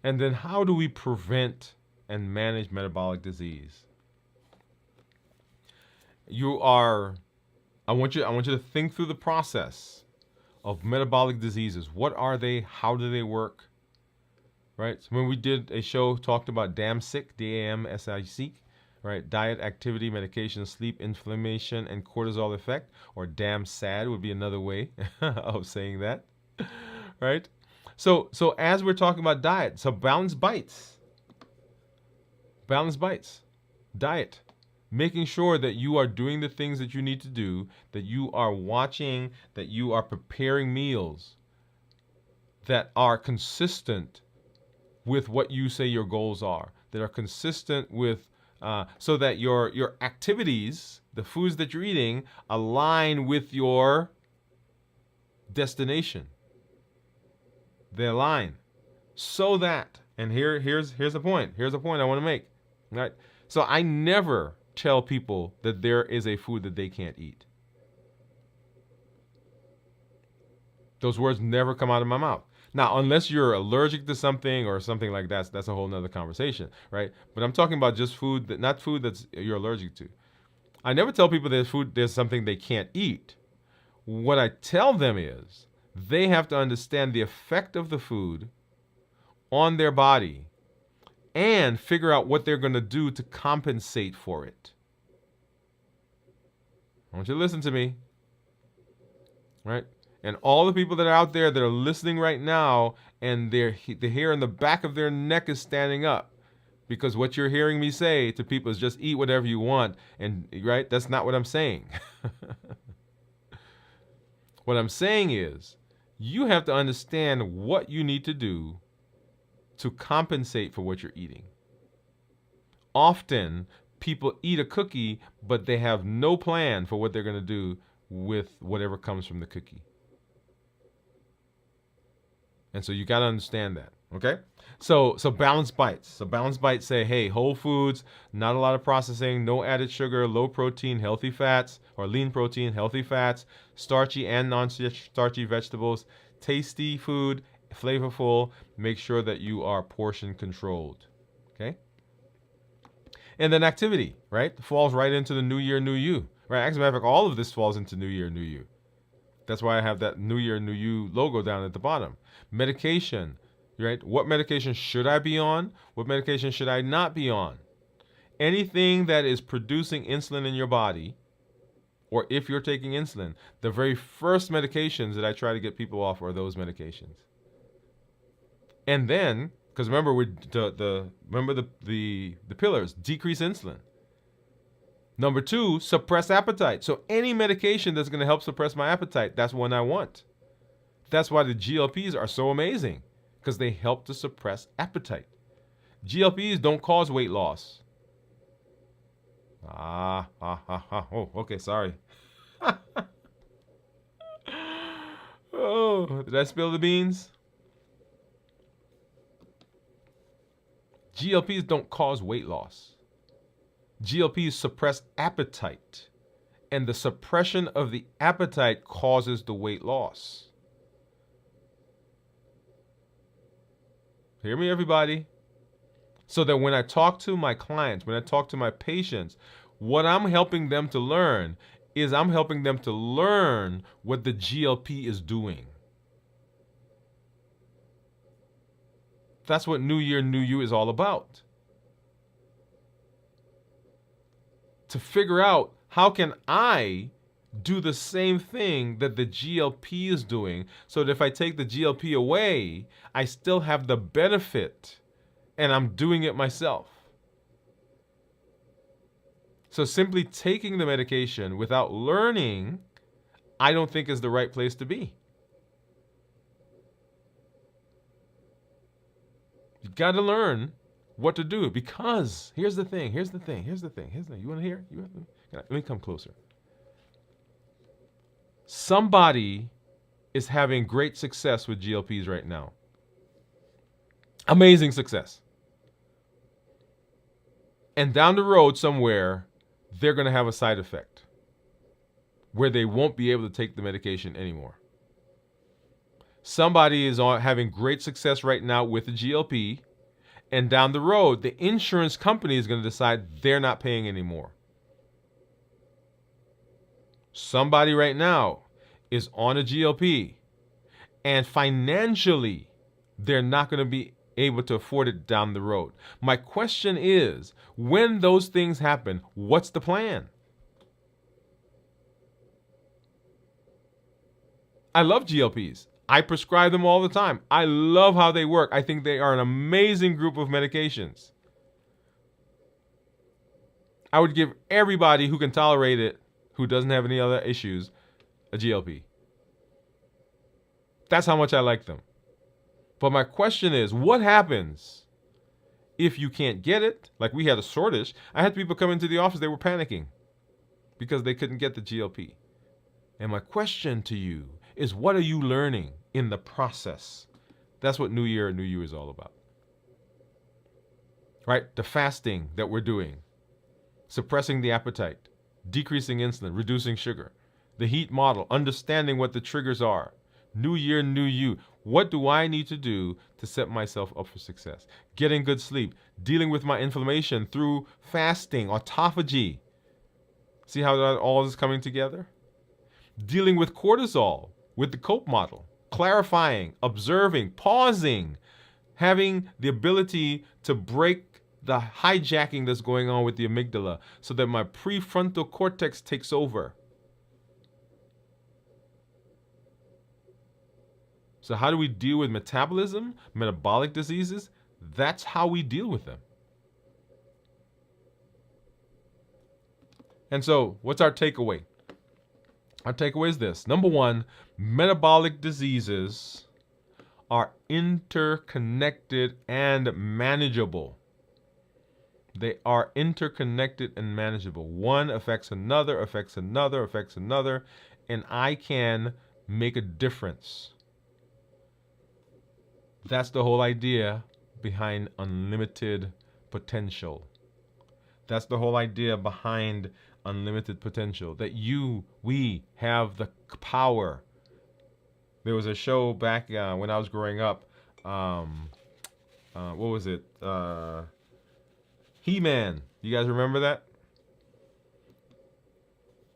And then how do we prevent and manage metabolic disease? I want you to think through the process of metabolic diseases. What are they? How do they work? Right? So when we did a show talked about DAMSIC, DAMSIC, right? Diet, activity, medication, sleep, inflammation, and cortisol effect, or DAMSAD would be another way of saying that. Right? So as we're talking about diet, so balanced bites. Balanced bites. Diet. Making sure that you are doing the things that you need to do, that you are watching, that you are preparing meals that are consistent with what you say your goals are, that are consistent with, so that your activities, the foods that you're eating, align with your destination. They align, so that, and here's the point. Here's the point I want to make. Right? So I never tell people that there is a food that they can't eat. Those words never come out of my mouth. Now, unless you're allergic to something or something like that, that's a whole nother conversation, right? But I'm talking about just food, not food that's you're allergic to. I never tell people there's something they can't eat. What I tell them is they have to understand the effect of the food on their body and figure out what they're going to do to compensate for it. I want you to listen to me, right? And all the people that are out there that are listening right now, and the hair in the back of their neck is standing up, because what you're hearing me say to people is just eat whatever you want, and right? That's not what I'm saying. What I'm saying is you have to understand what you need to do to compensate for what you're eating. Often, people eat a cookie, but they have no plan for what they're going to do with whatever comes from the cookie. And so you got to understand that, okay? So balanced bites. So balanced bites say, hey, whole foods, not a lot of processing, no added sugar, low protein, healthy fats, or lean protein, healthy fats, starchy and non-starchy vegetables, tasty food, flavorful. Make sure that you are portion controlled, okay? And then activity, right? Falls right into the New Year, New You, right? As a matter of fact, all of this falls into New Year, New You. That's why I have that New Year, New You logo down at the bottom. Medication, right? What medication should I be on? What medication should I not be on? Anything that is producing insulin in your body, or if you're taking insulin, the very first medications that I try to get people off are those medications. And then, because remember the pillars: decrease insulin. Number 2, suppress appetite. So any medication that's going to help suppress my appetite, that's one I want. That's why the GLPs are so amazing, because they help to suppress appetite. GLPs don't cause weight loss. Oh, okay, sorry. Oh, did I spill the beans? GLPs don't cause weight loss. GLPs suppress appetite, and the suppression of the appetite causes the weight loss. Hear me, everybody? So that when I talk to my clients, when I talk to my patients, what I'm helping them to learn is I'm helping them to learn what the GLP is doing. That's what New Year, New You is all about. To figure out how can I do the same thing that the GLP is doing, so that if I take the GLP away, I still have the benefit and I'm doing it myself. So simply taking the medication without learning, I don't think is the right place to be. You got to learn what to do, because here's the thing. You want to hear? Let me come closer. Somebody is having great success with GLPs right now. Amazing success. And down the road somewhere, they're going to have a side effect where they won't be able to take the medication anymore. Somebody is having great success right now with the GLP, And down the road, the insurance company is going to decide they're not paying anymore. Somebody right now is on a GLP, and financially, they're not going to be able to afford it down the road. My question is, when those things happen, what's the plan? I love GLPs. I prescribe them all the time. I love how they work. I think they are an amazing group of medications. I would give everybody who can tolerate it, who doesn't have any other issues, a GLP. That's how much I like them. But my question is, what happens if you can't get it? Like we had a shortage. I had people come into the office, they were panicking because they couldn't get the GLP. And my question to you is, what are you learning in the process? That's what New Year is all about. Right? The fasting that we're doing, suppressing the appetite, decreasing insulin, reducing sugar, the heat model, understanding what the triggers are. New year, new you. What do I need to do to set myself up for success? Getting good sleep, dealing with my inflammation through fasting, autophagy. See how that all is coming together? Dealing with cortisol, with the COPE model, clarifying, observing, pausing, having the ability to break the hijacking that's going on with the amygdala so that my prefrontal cortex takes over. So how do we deal with metabolism, metabolic diseases? That's how we deal with them. And so what's our takeaway? Our takeaway is this. Number one, metabolic diseases are interconnected and manageable. They are interconnected and manageable. One affects another, affects another, affects another, and I can make a difference. That's the whole idea behind unlimited potential. That's the whole idea behind unlimited potential. That we have the power. There was a show back when I was growing up. What was it? He-Man. You guys remember that?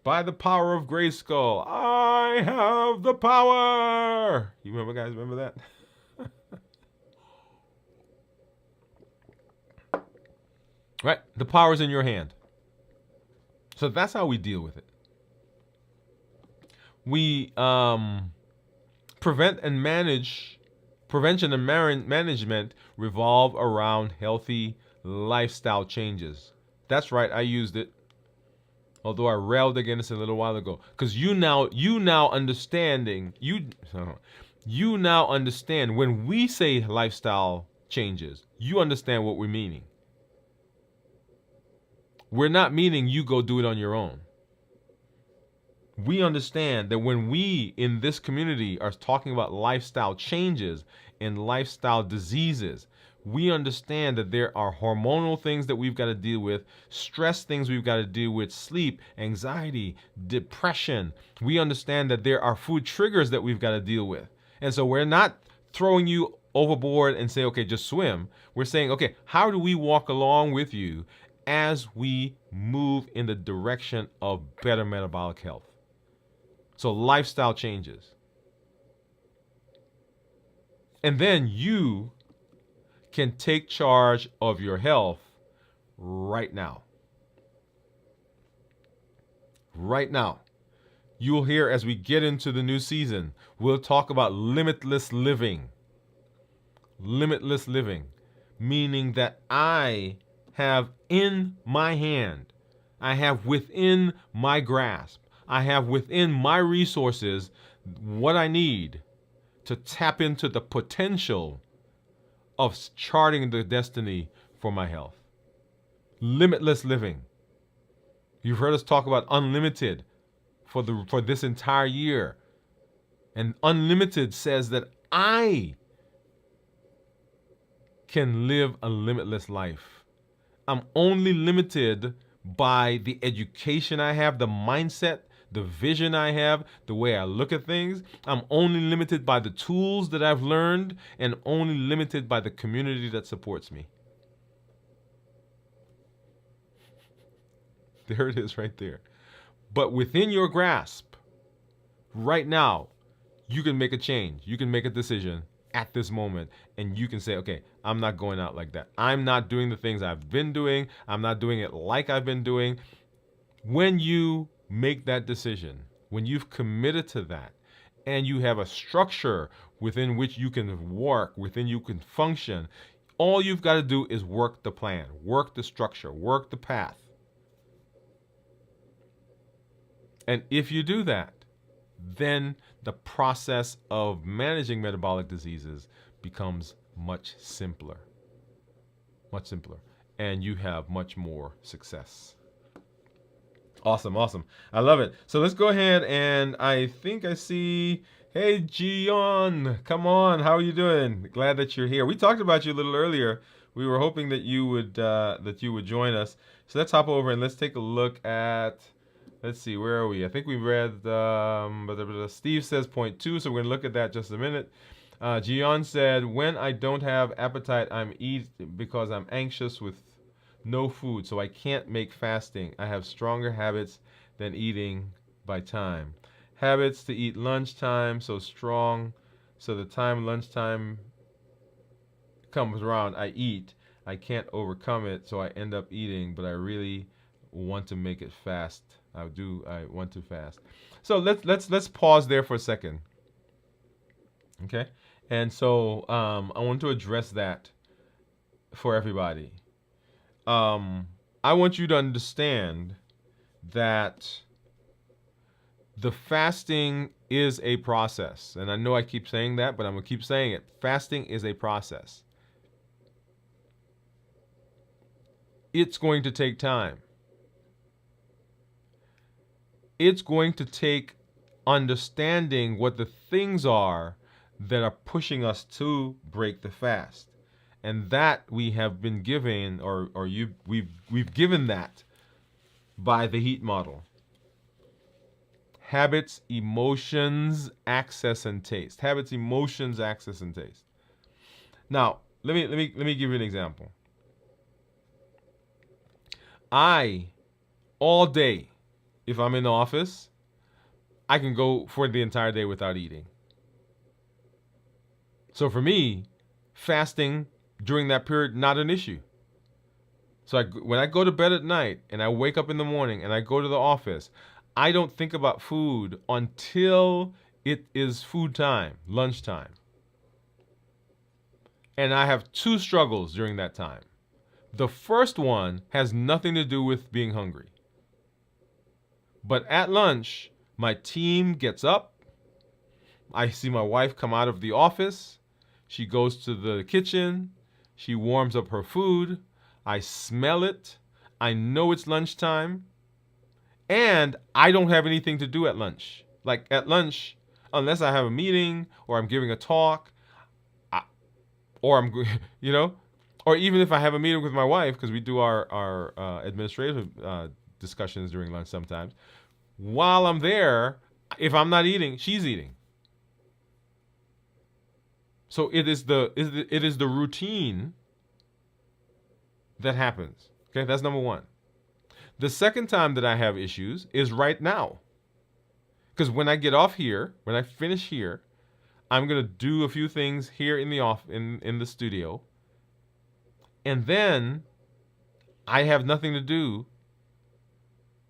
By the power of Grayskull, I have the power. You remember, guys? Remember that? Right? The power's in your hand. So that's how we deal with it. We prevention and management revolve around healthy lifestyle changes. That's right, I used it. Although I railed against it a little while ago. Because you now understand when we say lifestyle changes, you understand what we're meaning. We're not meaning you go do it on your own. We understand that when we in this community are talking about lifestyle changes and lifestyle diseases, we understand that there are hormonal things that we've got to deal with, stress things we've got to deal with, sleep, anxiety, depression. We understand that there are food triggers that we've got to deal with. And so we're not throwing you overboard and say, okay, just swim. We're saying, okay, how do we walk along with you as we move in the direction of better metabolic health? So lifestyle changes. And then you can take charge of your health right now. Right now. You'll hear as we get into the new season, we'll talk about limitless living. Limitless living, meaning that I have in my hand, I have within my grasp, I have within my resources what I need to tap into the potential of charting the destiny for my health. Limitless living. You've heard us talk about unlimited for this entire year. And unlimited says that I can live a limitless life. I'm only limited by the education I have, the mindset, the vision I have, the way I look at things. I'm only limited by the tools that I've learned and only limited by the community that supports me. There it is right there. But within your grasp, right now, you can make a change. You can make a decision at this moment. And you can say, okay, I'm not going out like that. I'm not doing the things I've been doing. I'm not doing it like I've been doing. When you make that decision, when you've committed to that, and you have a structure within which you can work, within you can function, all you've got to do is work the plan, work the structure, work the path. And if you do that, then the process of managing metabolic diseases becomes much simpler. Much simpler. And you have much more success. Awesome, awesome. I love it. So let's go ahead, and I think I see, hey, Gion, come on. How are you doing? Glad that you're here. We talked about you a little earlier. We were hoping that you would join us. So let's hop over and let's take a look at, let's see, where are we? I think we read, Steve says point 2, so we're going to look at that just a minute. Gion said, when I don't have appetite, I'm eating because I'm anxious with no food, so I can't make fasting. I have stronger habits than eating by time. Habits to eat lunchtime, so strong, so the time lunchtime comes around, I eat. I can't overcome it, so I end up eating, but I really want to make it fast. I want to fast. So let's pause there for a second. Okay? And so I want to address that for everybody. I want you to understand that the fasting is a process. And I know I keep saying that, but I'm going to keep saying it. Fasting is a process. It's going to take time. It's going to take understanding what the things are that are pushing us to break the fast. And that we have been given, we've given that by the HEAT model. Habits, emotions, access, and taste. Habits, emotions, access, and taste. Now, let me give you an example. All day, if I'm in the office, I can go for the entire day without eating. So for me, fasting during that period, not an issue. So when I go to bed at night and I wake up in the morning and I go to the office, I don't think about food until it is food time, lunchtime. And I have 2 struggles during that time. The first one has nothing to do with being hungry. But at lunch, my team gets up. I see my wife come out of the office. She goes to the kitchen. She warms up her food. I smell it. I know it's lunchtime. And I don't have anything to do at lunch. Like at lunch, unless I have a meeting or I'm giving a talk, or I'm, or even if I have a meeting with my wife, because we do our administrative discussions during lunch sometimes. While I'm there, if I'm not eating, she's eating. So it is the routine that happens. Okay, that's number one. The second time that I have issues is right now. Because when I get off here, when I finish here, I'm gonna do a few things here in the studio. And then I have nothing to do.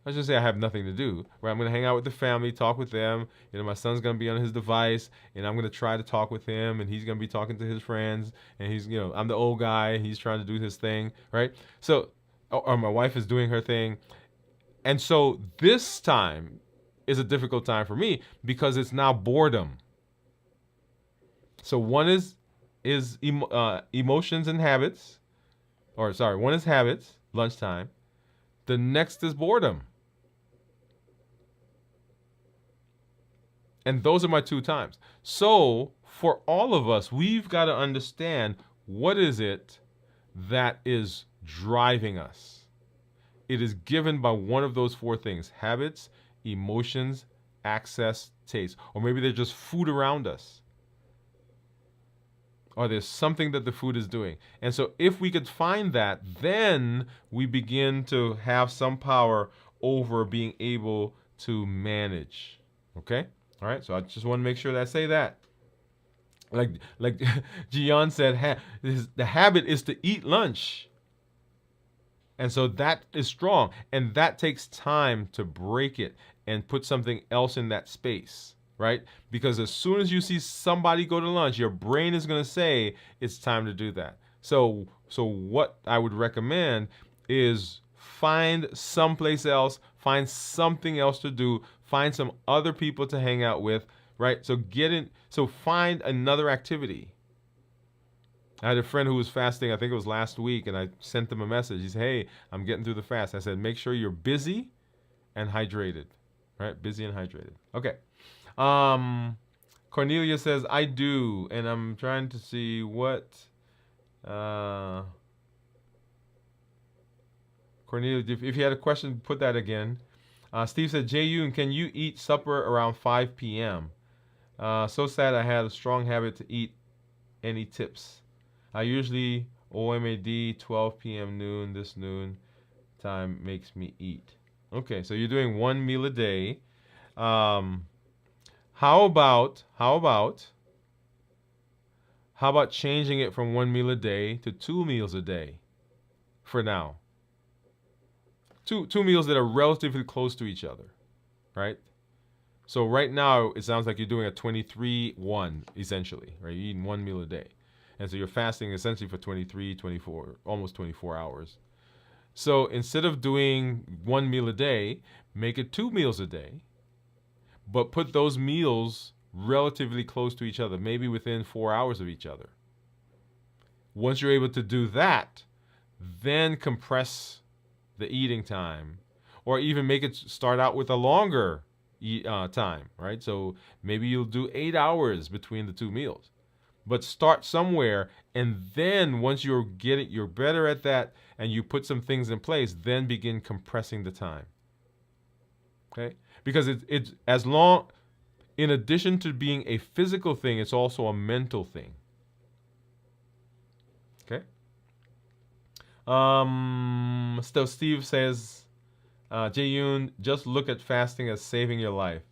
I should say I have nothing to do. Where I'm going to hang out with the family, talk with them. My son's going to be on his device, and I'm going to try to talk with him, and he's going to be talking to his friends, and he's, I'm the old guy, and he's trying to do his thing, right? So, or my wife is doing her thing. And so this time is a difficult time for me because it's now boredom. So one is emotions and habits. One is habits, lunchtime. The next is boredom. And those are my 2 times. So for all of us, we've got to understand what is it that is driving us. It is given by one of those 4 things: habits, emotions, access, taste. Or maybe they're just food around us. Or there's something that the food is doing. And so if we could find that, then we begin to have some power over being able to manage. Okay? All right? So I just want to make sure that I say that. Like Gian said, the habit is to eat lunch. And so that is strong. And that takes time to break it and put something else in that space, right? Because as soon as you see somebody go to lunch, your brain is going to say it's time to do that. So what I would recommend is find someplace else, find something else to do, find some other people to hang out with, right? So find another activity. I had a friend who was fasting, I think it was last week, and I sent him a message. He said, hey, I'm getting through the fast. I said, make sure you're busy and hydrated. Right? Busy and hydrated. Okay. Cornelia says, I do. And I'm trying to see what... Cornelia, if you had a question, put that again. Steve said, Jay-Yoon, can you eat supper around 5 p.m.? So sad I had a strong habit to eat. Any tips? I usually OMAD 12 p.m. noon. This noon time makes me eat. Okay, so you're doing one meal a day. How about changing it from one meal a day to 2 meals a day for now? Two meals that are relatively close to each other, right? So right now it sounds like you're doing a 23-1 essentially, right? You're eating one meal a day. And so you're fasting essentially for 23, 24, almost 24 hours. So instead of doing one meal a day, make it 2 meals a day, but put those meals relatively close to each other, maybe within 4 hours of each other. Once you're able to do that, then compress the eating time, or even make it start out with a longer time, right? So maybe you'll do 8 hours between the 2 meals. But start somewhere, and then once you're better at that, and you put some things in place, then begin compressing the time. Okay? Because it's as long, in addition to being a physical thing, it's also a mental thing. Okay? Still, Steve says, Jae-yoon, just look at fasting as saving your life.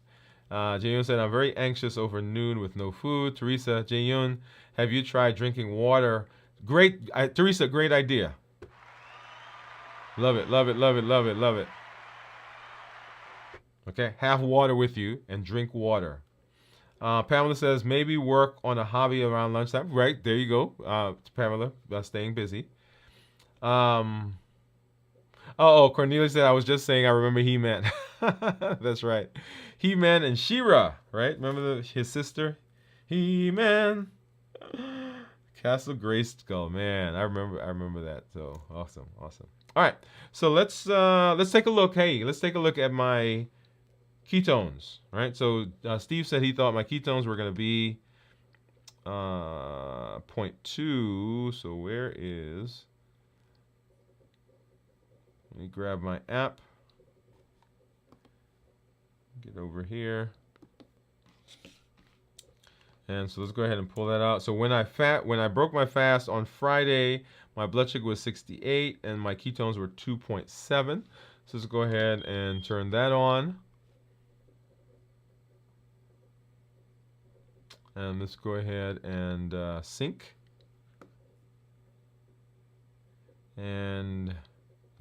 Jae-yoon said, I'm very anxious over noon with no food. Teresa, Jae-yoon, have you tried drinking water? Great, Teresa, great idea. Love it, love it, love it, love it, love it. Okay, have water with you and drink water. Pamela says, maybe work on a hobby around lunchtime. Right, there you go. Pamela, staying busy. Cornelia said, I was just saying I remember He-Man. That's right. He-Man and She-Ra, right? Remember his sister? He-Man. Castle Grayskull. Man, I remember that. So awesome. All right. So let's take a look. Hey, let's take a look at my ketones, right? So Steve said he thought my ketones were going to be 0.2. So where is... Let me grab my app. Get over here. And so let's go ahead and pull that out. So when I broke my fast on Friday, my blood sugar was 68 and my ketones were 2.7. So let's go ahead and turn that on. And let's go ahead and sync. And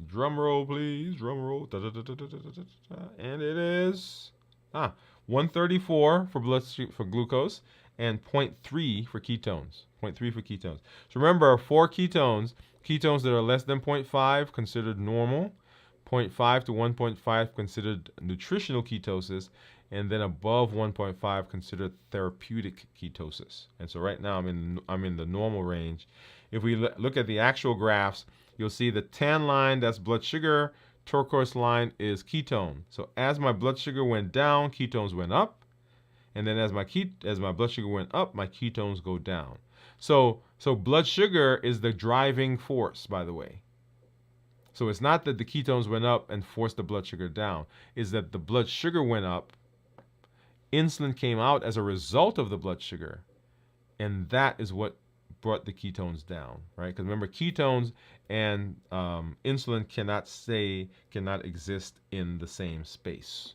drum roll, please. Drum roll. Da, da, da, da, da, da, da, da. And it is 134 for glucose and 0.3 for ketones. 0.3 for ketones. So remember, for ketones that are less than 0.5 considered normal, 0.5 to 1.5 considered nutritional ketosis, and then above 1.5 considered therapeutic ketosis. And so right now I'm in the normal range. If we look at the actual graphs, you'll see the tan line, that's blood sugar. Turquoise line is ketone. So as my blood sugar went down, ketones went up. And then as my blood sugar went up, my ketones go down. So blood sugar is the driving force, by the way. So it's not that the ketones went up and forced the blood sugar down. It's that the blood sugar went up, insulin came out as a result of the blood sugar, and that is what brought the ketones down, right? Because remember, ketones and insulin cannot exist in the same space.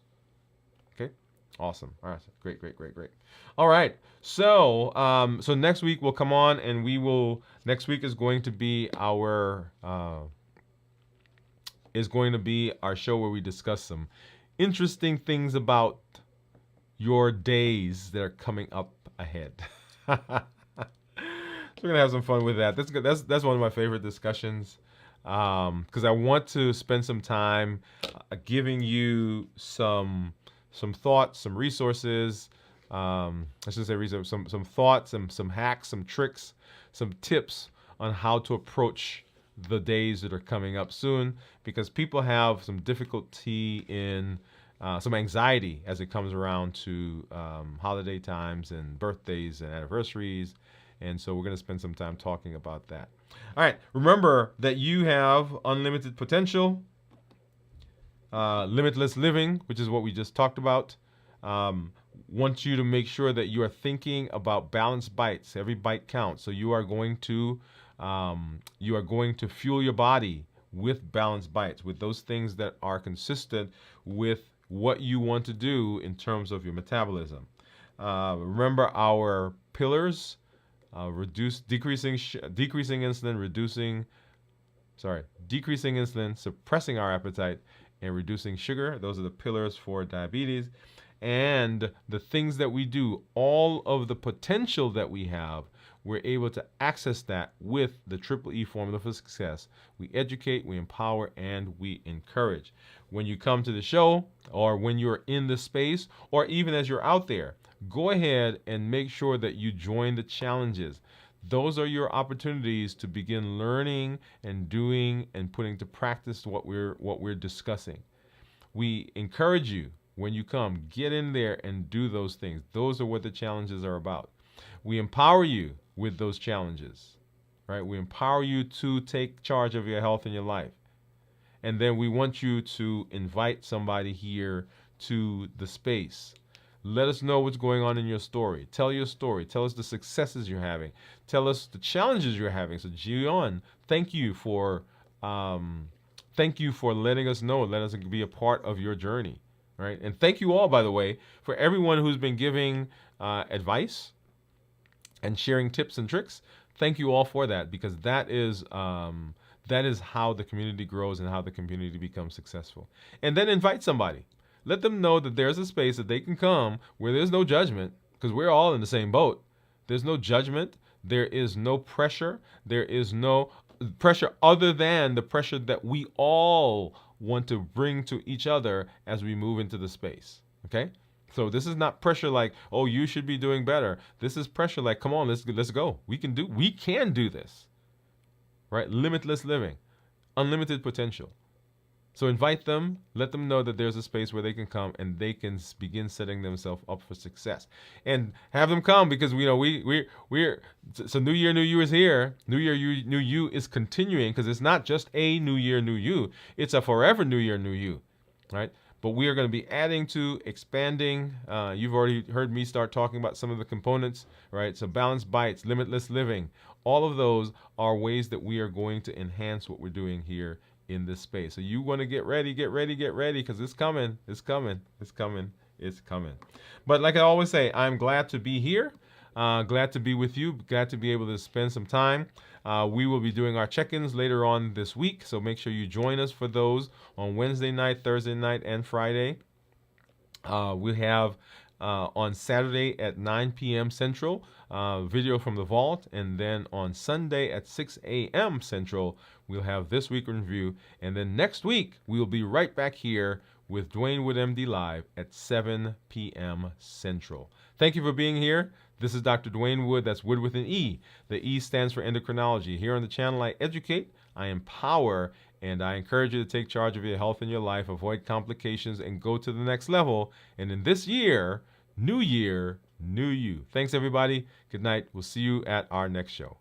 Okay, awesome. All right, great, great, great, great. All right, so so next week we'll come on and we will. Next week is going to be our show where we discuss some interesting things about your days that are coming up ahead. So we're gonna have some fun with that. That's good. That's one of my favorite discussions because I want to spend some time giving you some thoughts, some resources. I should say resources, some thoughts, some hacks, some tricks, some tips on how to approach the days that are coming up soon, because people have some difficulty in some anxiety as it comes around to holiday times and birthdays and anniversaries. And so we're going to spend some time talking about that. All right. Remember that you have unlimited potential, limitless living, which is what we just talked about. Want you to make sure that you are thinking about balanced bites. Every bite counts. So you are going to fuel your body with balanced bites, with those things that are consistent with what you want to do in terms of your metabolism. Remember our pillars: decreasing insulin, decreasing insulin, suppressing our appetite, and reducing sugar. Those are the pillars for diabetes. And the things that we do, all of the potential that we have, we're able to access that with the Triple E formula for success. We educate, we empower, and we encourage. When you come to the show, or when you're in the space, or even as you're out there, go ahead and make sure that you join the challenges. Those are your opportunities to begin learning and doing and putting to practice what we're discussing. We encourage you, when you come, get in there and do those things. Those are what the challenges are about. We empower you with those challenges, right? We empower you to take charge of your health and your life. And then we want you to invite somebody here to the space. Let us know what's going on in your story. Tell your story. Tell us the successes you're having. Tell us the challenges you're having. So, Gion, thank you for letting us know. Let us be a part of your journey. Right? And thank you all, by the way, for everyone who's been giving advice and sharing tips and tricks. Thank you all for that, because that is how the community grows and how the community becomes successful. And then invite somebody. Let them know that there's a space that they can come where there's no judgment, because we're all in the same boat. There's no judgment. There is no pressure. There is no pressure other than the pressure that we all want to bring to each other as we move into the space. Okay? So this is not pressure like, oh, you should be doing better. This is pressure like, come on, let's go. We can do this. Right? Limitless living, unlimited potential. So invite them, let them know that there's a space where they can come and they can begin setting themselves up for success. And have them come, because so New Year, New You is here. New Year, New You is continuing, because it's not just a New Year, New You. It's a forever New Year, New You, right? But we are going to be adding to, expanding. You've already heard me start talking about some of the components, right? So balanced bites, limitless living, all of those are ways that we are going to enhance what we're doing here in this space. So you want to get ready, because it's coming. But like I always say, I'm glad to be here, glad to be with you, glad to be able to spend some time. We will be doing our check-ins later on this week, so make sure you join us for those on Wednesday night, Thursday night, and Friday. We have on Saturday at 9 p.m. Central, video from the vault, and then on Sunday at 6 a.m. Central, we'll have This Week in Review, and then next week, we'll be right back here with Dwain Woode, MD, live at 7 p.m. Central. Thank you for being here. This is Dr. Dwain Woode. That's Woode with an E. The E stands for endocrinology. Here on the channel, I educate, I empower, and I encourage you to take charge of your health and your life, avoid complications, and go to the next level. And in this year, New Year, New You. Thanks, everybody. Good night. We'll see you at our next show.